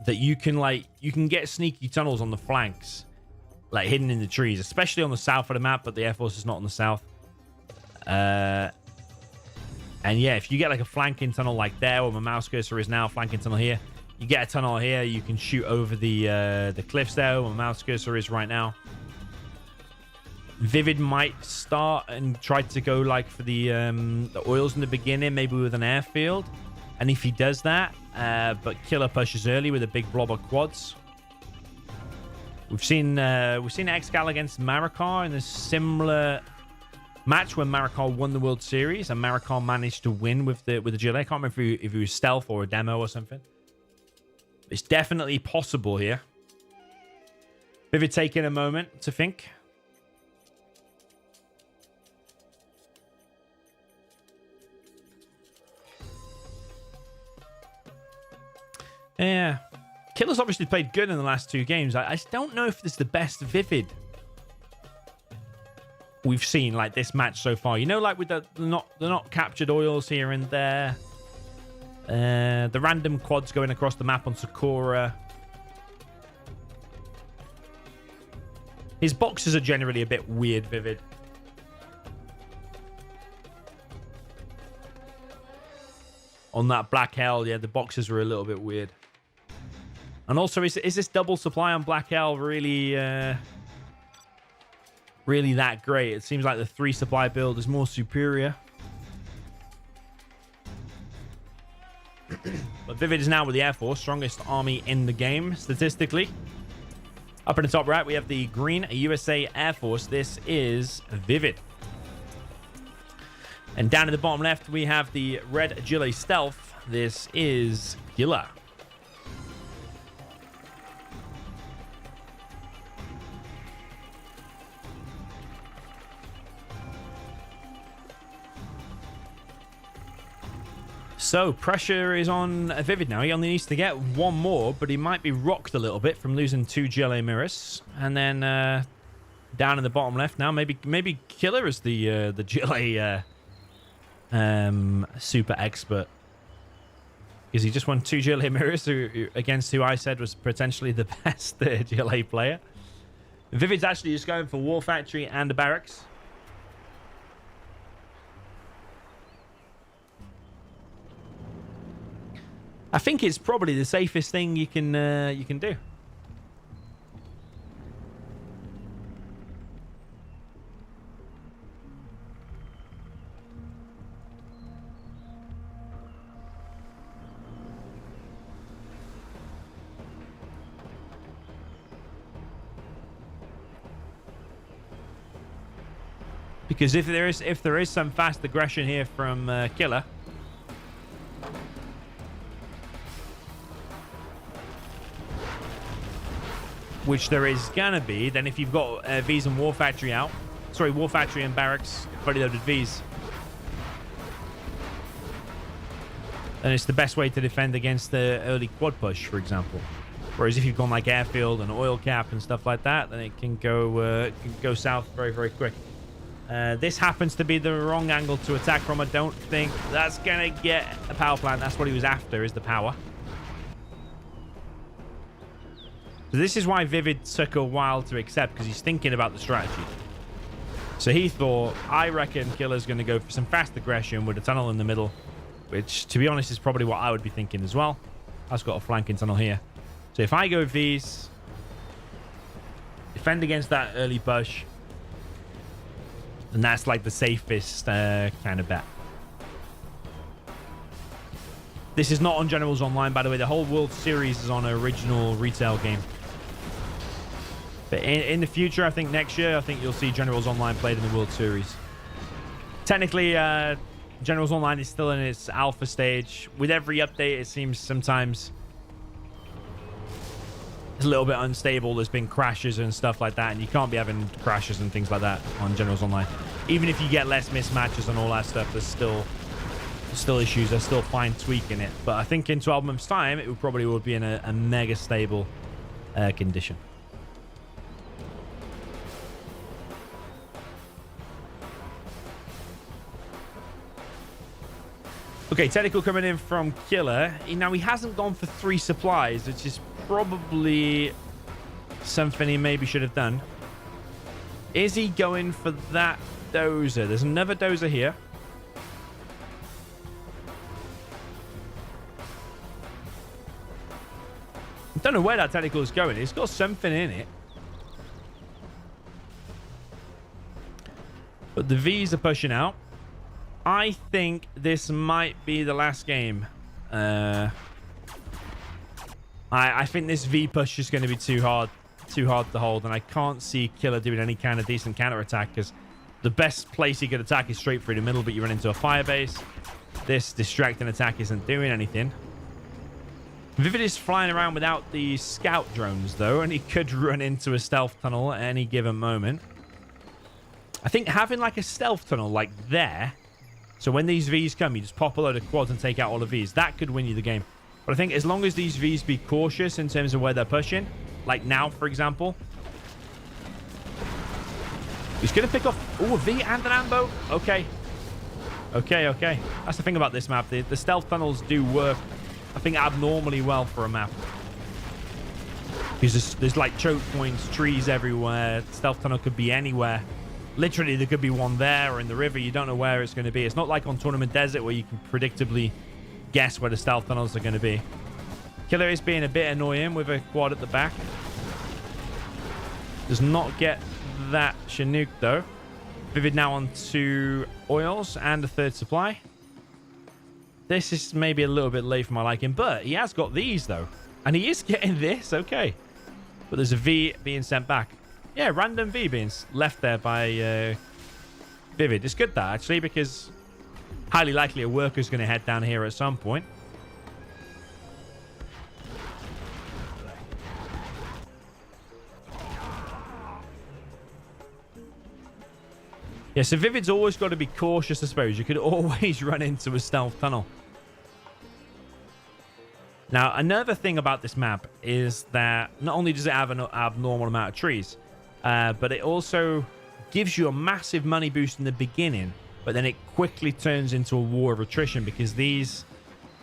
that you can get sneaky tunnels on the flanks, like hidden in the trees, especially on the south of the map, but the Air Force is not on the south. And yeah, if you get like a flanking tunnel like there, where my mouse cursor is now, flanking tunnel here, you get a tunnel here, you can shoot over the cliffs there, where my mouse cursor is right now. ViViD might start and try to go like for the oils in the beginning, maybe with an airfield. And if he does that, but Killer pushes early with a big blob of quads. We've seen Excal against Marikar in a similar match when Marikar won the World Series, and Marikar managed to win with the GLA. I can't remember if it was stealth or a demo or something. It's definitely possible here. ViViD taking a moment to think. Yeah. Killer's obviously played good in the last 2 games. I just don't know if this is the best ViViD we've seen like this match so far. You know, like with the not captured oils here and there. The random quads going across the map on Sakura. His boxes are generally a bit weird, ViViD. On that Black Hell, yeah, the boxes were a little bit weird. And also, is this double supply on Black Hell really that great? It seems like the 3 supply build is more superior. But ViViD is now with the Air Force, strongest army in the game, statistically. Up in the top right, we have the green USA Air Force. This is ViViD. And down in the bottom left, we have the red Agile Stealth. This is Killer. So pressure is on ViViD now. He only needs to get one more, but he might be rocked a little bit from losing 2 GLA mirrors. And then down in the bottom left now, maybe Killer is the GLA super expert. Because he just won 2 GLA mirrors against who I said was potentially the best GLA player. ViViD's actually just going for War Factory and a barracks. I think it's probably the safest thing you can do. Because if there is some fast aggression here from Killer, which there is gonna be, then if you've got V's and War Factory out, sorry, War Factory and barracks, fully loaded V's, then it's the best way to defend against the early quad push, for example. Whereas if you've gone like airfield and oil cap and stuff like that, then it can go south very, very quick. This happens to be the wrong angle to attack from. I don't think that's gonna get a power plant. That's what he was after, is the power. So this is why ViViD took a while to accept, because he's thinking about the strategy. So he thought, I reckon Killer's going to go for some fast aggression with a tunnel in the middle, which, to be honest, is probably what I would be thinking as well. I've got a flanking tunnel here. So if I go V's, defend against that early push, then that's like the safest kind of bet. This is not on Generals Online, by the way. The whole World Series is on an original retail game. But in the future, I think next year, I think you'll see Generals Online played in the World Series. Technically, Generals Online is still in its alpha stage. With every update, it seems sometimes it's a little bit unstable. There's been crashes and stuff like that, and you can't be having crashes and things like that on Generals Online. Even if you get less mismatches and all that stuff, there's still issues. They're still fine tweaking it. But I think in 12 months' time, it probably would be in a mega stable condition. Okay, technical coming in from Killer. Now, he hasn't gone for 3 supplies, which is probably something he maybe should have done. Is he going for that dozer? There's another dozer here. I don't know where that technical is going. It's got something in it. But the V's are pushing out. I think this might be the last game. I think this V push is going to be too hard to hold, and I can't see Killer doing any kind of decent counter attack, because the best place he could attack is straight through the middle, but you run into a firebase. This distracting attack isn't doing anything. ViViD is flying around without the scout drones, though, and he could run into a stealth tunnel at any given moment. I think having like a stealth tunnel like there, so when these Vs come, you just pop a load of quads and take out all of Vs. That could win you the game. But I think as long as these Vs be cautious in terms of where they're pushing, like now, for example. He's going to pick off... Oh, a V and an ambo. Okay. Okay. That's the thing about this map. The stealth tunnels do work, I think, abnormally well for a map. Because there's like choke points, trees everywhere. Stealth tunnel could be anywhere. Literally, there could be one there or in the river. You don't know where it's going to be. It's not like on Tournament Desert where you can predictably guess where the stealth tunnels are going to be. Killer is being a bit annoying with a quad at the back. Does not get that Chinook, though. ViViD now on 2 oils and a 3rd supply. This is maybe a little bit late for my liking, but he has got these, though. And he is getting this. Okay. But there's a V being sent back. Yeah, random V being left there by ViViD. It's good, that, actually, because highly likely a worker's going to head down here at some point. Yeah, so ViViD's always got to be cautious, I suppose. You could always run into a stealth tunnel. Now, another thing about this map is that not only does it have an abnormal amount of trees, but it also gives you a massive money boost in the beginning, but then it quickly turns into a war of attrition because these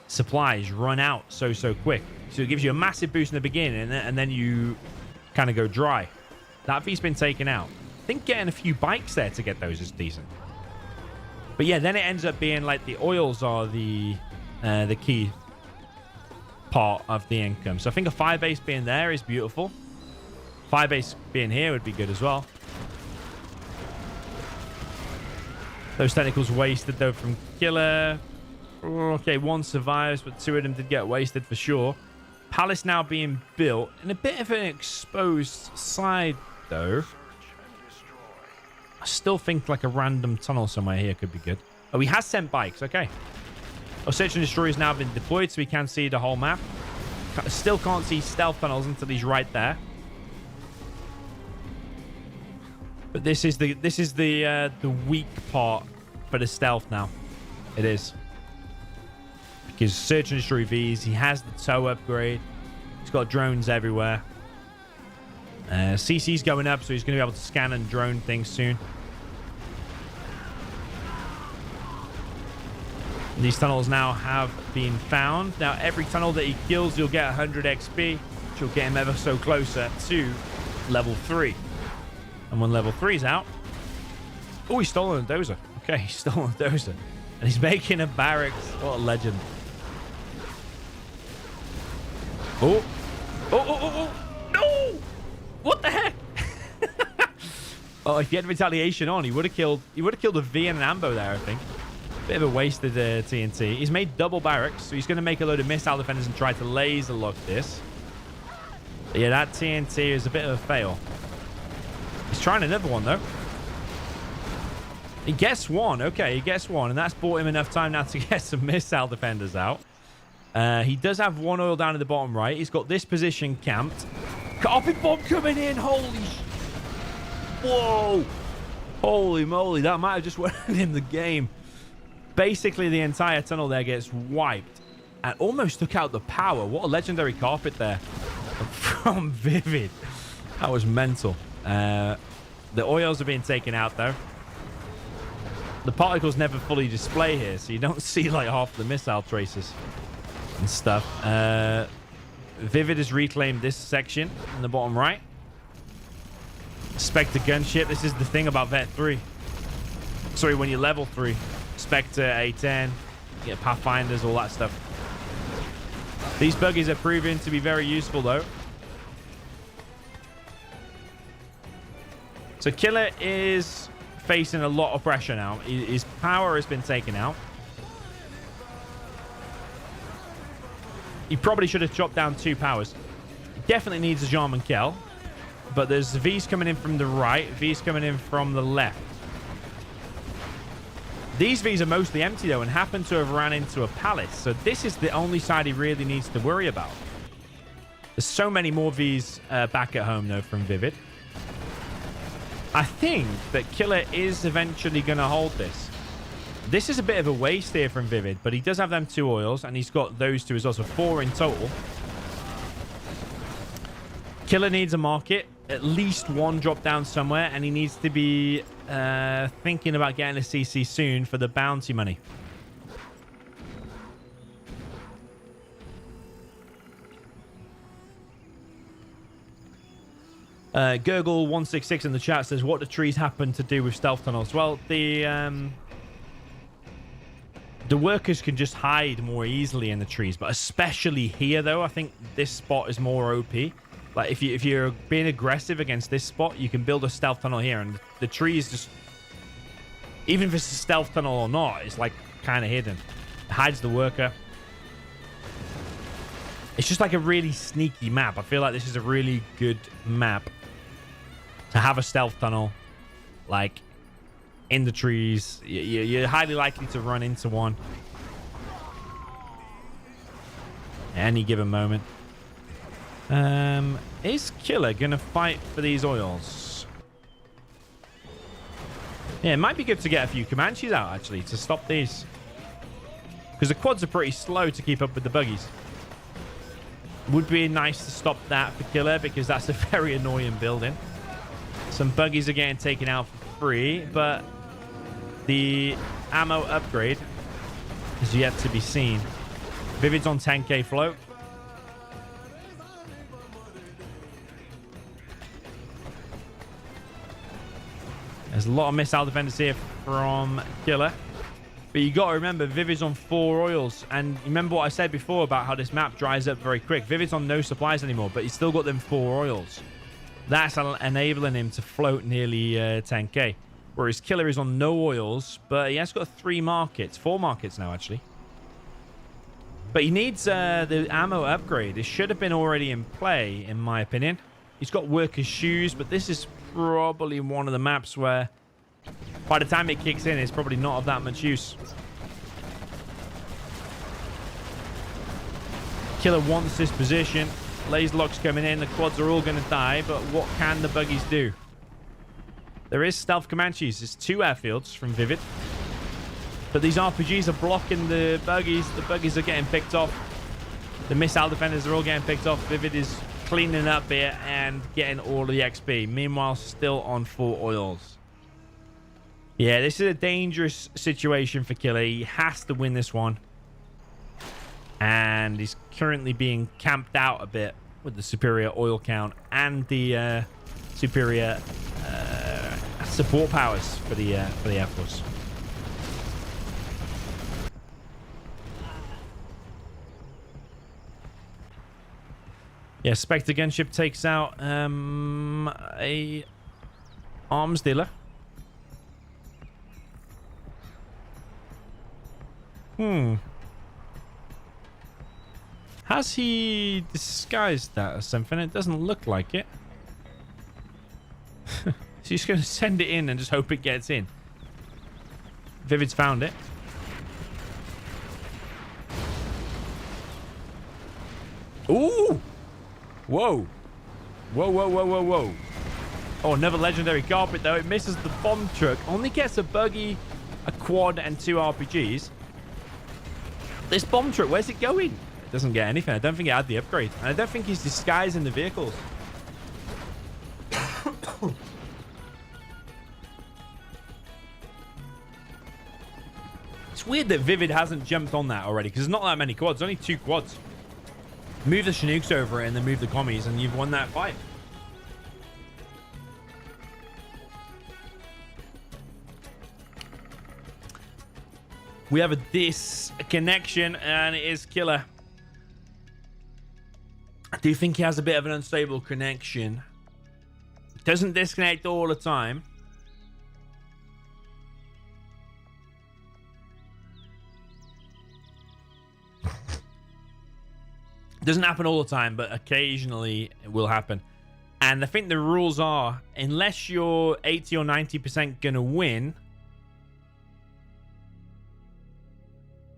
supplies run out so quick. So it gives you a massive boost in the beginning, and then you kind of go dry. That V's been taken out. I think getting a few bikes there to get those is decent. But yeah, then it ends up being like the oils are the key part of the income. So I think a fire base being there is beautiful. Fire base being here would be good as well. Those tentacles wasted though from Killer. Okay, one survives, but two of them did get wasted for sure. Palace now being built in a bit of an exposed side though. I still think like a random tunnel somewhere here could be good. Oh, he has sent bikes. Okay. Our search and destroy has now been deployed, so we can see the whole map. Still can't see stealth tunnels until he's right there. But this is the weak part for the stealth now. It is. Because search and destroy Vs, he has the tow upgrade. He's got drones everywhere. CC's going up, so he's going to be able to scan and drone things soon. These tunnels now have been found. Now, every tunnel that he kills, you'll get 100 XP, which will get him ever so closer to level 3. And when level 3 is out... Oh, he's stolen a dozer. Okay, he's stolen a dozer. And he's making a barracks. What a legend. Oh. Oh. No! What the heck? Oh, if he had retaliation on, he would have killed a V and an Ambo there, I think. Bit of a wasted TNT. He's made double barracks, so he's going to make a load of missile defenders and try to laser lock this. But yeah, that TNT is a bit of a fail. He's trying another one, though. He gets one. Okay, he gets one, and that's bought him enough time now to get some missile defenders out. He does have one oil down in the bottom right. He's got this position camped. Carpet bomb coming in. Holy whoa. Holy moly. That might have just won him the game. Basically, the entire tunnel there gets wiped and almost took out the power. What a legendary carpet there from ViViD. That was mental. The oils are being taken out, though. The particles never fully display here, so you don't see like half the missile traces and stuff. ViViD has reclaimed this section in the bottom right. Spectre gunship. This is the thing about Vet 3. Sorry, when you're level 3. Spectre, A10, you get Pathfinders, all that stuff. These buggies are proving to be very useful, though. So Killer is facing a lot of pressure now. His power has been taken out. He probably should have chopped down 2 powers. He definitely needs a Jean Mankel. But there's V's coming in from the right, V's coming in from the left. These Vs are mostly empty, though, and happen to have ran into a palace. So this is the only side he really needs to worry about. There's so many more Vs back at home, though, from ViViD. I think that Killer is eventually going to hold this. This is a bit of a waste here from ViViD, but he does have them 2 oils, and he's got those 2 as well, so 4 in total. Killer needs a market. At least 1 drop down somewhere, and he needs to be thinking about getting a CC soon for the bounty money. Gurgle166 in the chat says, what do trees happen to do with stealth tunnels? Well, the workers can just hide more easily in the trees, but especially here, though, I think this spot is more OP. Like, if you're being aggressive against this spot, you can build a stealth tunnel here, and the trees just... Even if it's a stealth tunnel or not, it's, like, kind of hidden. It hides the worker. It's just, like, a really sneaky map. I feel like this is a really good map to have a stealth tunnel, like, in the trees. You're highly likely to run into one at any given moment. Is Killer gonna fight for these oils? Yeah, it might be good to get a few Comanches out, actually, to stop these. Because the quads are pretty slow to keep up with the buggies. Would be nice to stop that for Killer because that's a very annoying building. Some buggies are getting taken out for free, but the ammo upgrade is yet to be seen. ViViD's on 10k float. There's a lot of missile defenders here from Killer. But you got to remember, ViViD's on 4 oils. And remember what I said before about how this map dries up very quick. ViViD's on no supplies anymore, but he's still got them 4 oils. That's enabling him to float nearly 10k. Whereas Killer is on no oils, but he has got 4 markets now, actually. But he needs the ammo upgrade. It should have been already in play, in my opinion. He's got worker's shoes, but this is probably one of the maps where by the time it kicks in, it's probably not of that much use. Killer wants this position. Laser lock's coming in. The quads are all going to die, but what can the buggies do? There is stealth Comanches. There's 2 airfields from ViViD. But these RPGs are blocking the buggies. The buggies are getting picked off. The missile defenders are all getting picked off. ViViD is cleaning up here and getting all the XP. Meanwhile, still on 4 oils. Yeah, this is a dangerous situation for Killer. He has to win this one. And he's currently being camped out a bit with the superior oil count and the superior support powers for the Air Force. Yeah, Spectre gunship takes out a arms dealer. Has he disguised that or something? It doesn't look like it. So he's going to send it in and just hope it gets in. ViViD's found it. Ooh! Whoa. Whoa, whoa, whoa, whoa, whoa. Oh, another legendary carpet, though. It misses the bomb truck. Only gets a buggy, a quad, and 2 RPGs. This bomb truck, where's it going? It doesn't get anything. I don't think it had the upgrade. And I don't think he's disguising the vehicles. It's weird that ViViD hasn't jumped on that already, because there's not that many quads. Only 2 quads. Move the Chinooks over it and then move the commies, and you've won that fight. We have a disconnection, and it is Killer. I do think he has a bit of an unstable connection. Doesn't disconnect all the time. Doesn't happen all the time, but occasionally it will happen. And I think the rules are, unless you're 80 or 90% going to win,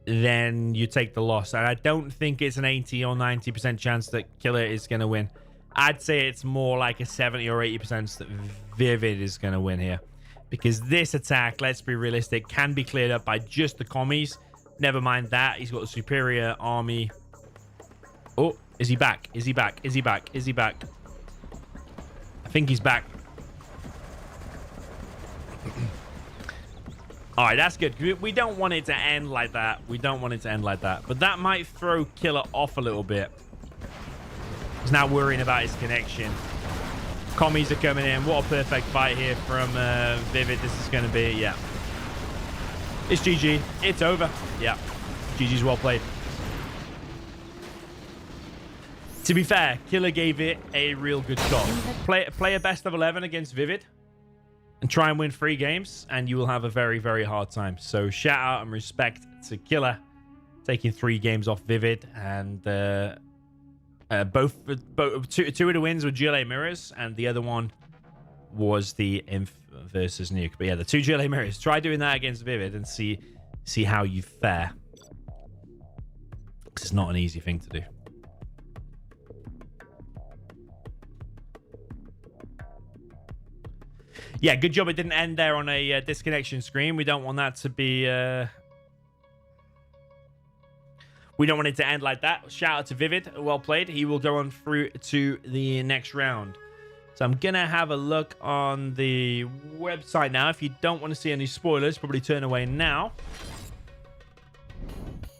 then you take the loss. And I don't think it's an 80 or 90% chance that Killer is going to win. I'd say it's more like a 70 or 80% that ViViD is going to win here. Because this attack, let's be realistic, can be cleared up by just the commies. Never mind that. He's got a superior army. Oh, is he back? Is he back? Is he back? Is he back? I think he's back. All right, that's good. We don't want it to end like that. We don't want it to end like that. But that might throw Killer off a little bit. He's now worrying about his connection. Commies are coming in. What a perfect fight here from ViViD. This is going to be, yeah. It's GG. It's over. Yeah. GG's well played. To be fair, Killer gave it a real good shot. Play a best of 11 against ViViD and try and win 3 games, and you will have a very, very hard time. So shout out and respect to Killer taking 3 games off ViViD, and two of the wins were GLA mirrors, and the other one was the Inf versus Nuke. But yeah, the 2 GLA mirrors. Try doing that against ViViD and see how you fare. It's not an easy thing to do. Yeah, good job it didn't end there on a disconnection screen. We don't want that to be... we don't want it to end like that. Shout out to ViViD. Well played. He will go on through to the next round. So I'm going to have a look on the website now. If you don't want to see any spoilers, probably turn away now.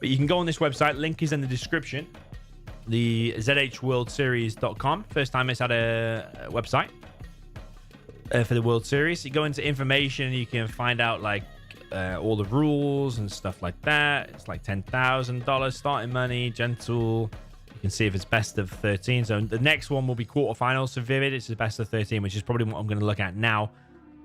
But you can go on this website. Link is in the description. The zhworldseries.com. First time it's had a website for the World Series. You go into information. You can find out like all the rules and stuff like that. It's like $10,000 starting money. Gentle. You can see if it's best of 13. So the next one will be quarterfinals for ViViD. It's the best of 13, which is probably what I'm going to look at now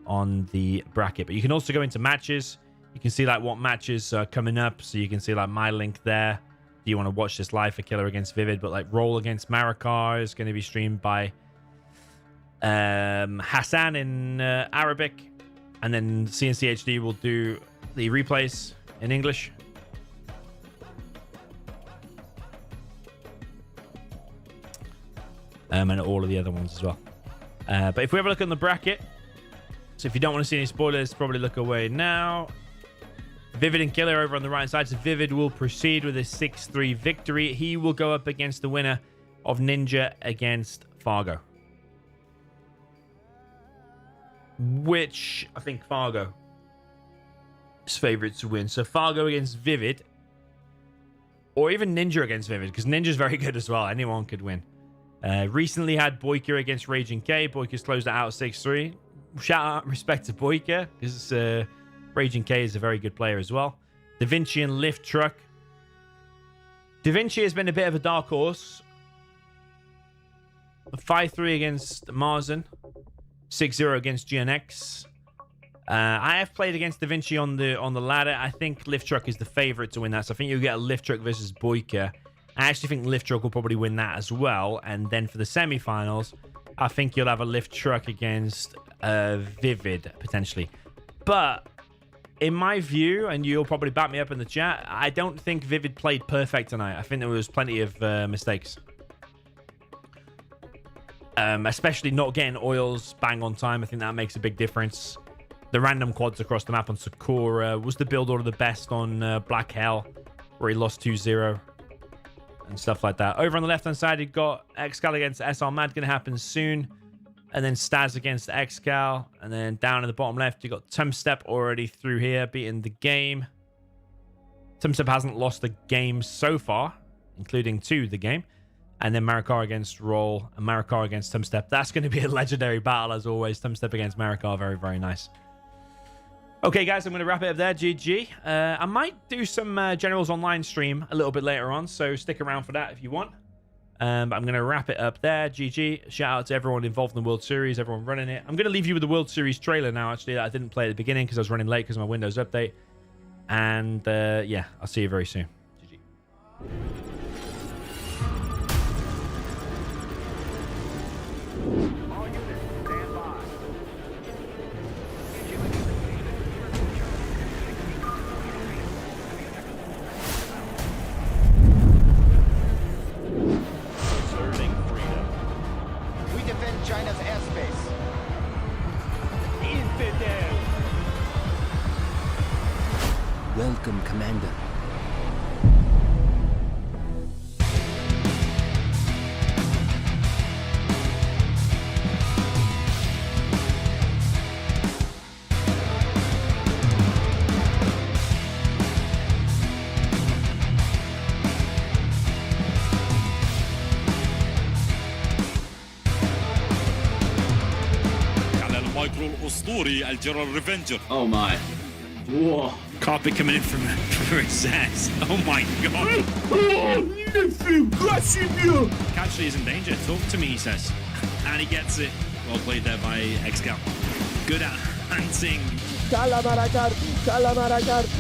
on the bracket. But you can also go into matches. You can see like what matches are coming up. So you can see like my link there. Do you want to watch this live for Killer against ViViD? But like Roll against Marakar is going to be streamed by Hassan in Arabic. And then CNCHD will do the replays in English. And all of the other ones as well. But if we have a look at the bracket, so if you don't want to see any spoilers, probably look away now. ViViD and Killer over on the right side. So ViViD will proceed with a 6-3 victory. He will go up against the winner of Ninja against Fargo. Which I think Fargo is favourite to win. So Fargo against ViViD. Or even Ninja against ViViD. Because Ninja's very good as well. Anyone could win. Recently had Boyka against Raging K. Boyka's closed it out 6-3. Shout out respect to Boyka. Because Raging K is a very good player as well. Da Vinci and Lift Truck. Da Vinci has been a bit of a dark horse. 5-3 against Marzen. 6-0 against GNX. I have played against Da Vinci on the ladder. I think Lift Truck is the favorite to win that. So I think you'll get a Lift Truck versus Boyka. I actually think Lift Truck will probably win that as well. And then for the semifinals, I think you'll have a Lift Truck against ViViD potentially. But in my view, and you'll probably back me up in the chat, I don't think ViViD played perfect tonight. I think there was plenty of mistakes. Especially not getting oils bang on time. I think that makes a big difference. The random quads across the map on Sakura. Was the build order the best on Black Hell, where he lost 2-0 and stuff like that. Over on the left-hand side, you've got Excal against SR Mad going to happen soon. And then Staz against Excal. And then down in the bottom left, you've got Tumstep already through here, beating the game. Tumstep hasn't lost a game so far, including 2 the game. And then Marakar against Roll and Marakar against Tumstep. That's going to be a legendary battle as always. Tumstep against Marakar. Very, very nice. Okay, guys, I'm going to wrap it up there. GG. I might do some Generals Online stream a little bit later on, so stick around for that if you want. But I'm going to wrap it up there. GG. Shout out to everyone involved in the World Series, everyone running it. I'm going to leave you with the World Series trailer now, actually, that I didn't play at the beginning because I was running late because of my Windows update. And, yeah, I'll see you very soon. GG. All units, stand by. Preserving freedom. We defend China's airspace. Infidel! Welcome, Commander. الأسطوري الجنرال ريفنجر. Oh my. Whoa. Carpet coming in from his ass. Oh my god. Catchley is in danger. Talk to me, he says. And he gets it. Well played there by Excal. Good at hunting.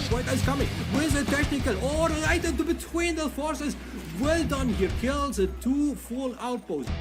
What is coming? With a technical or right into between the forces. Well done. He kills the 2 full outposts.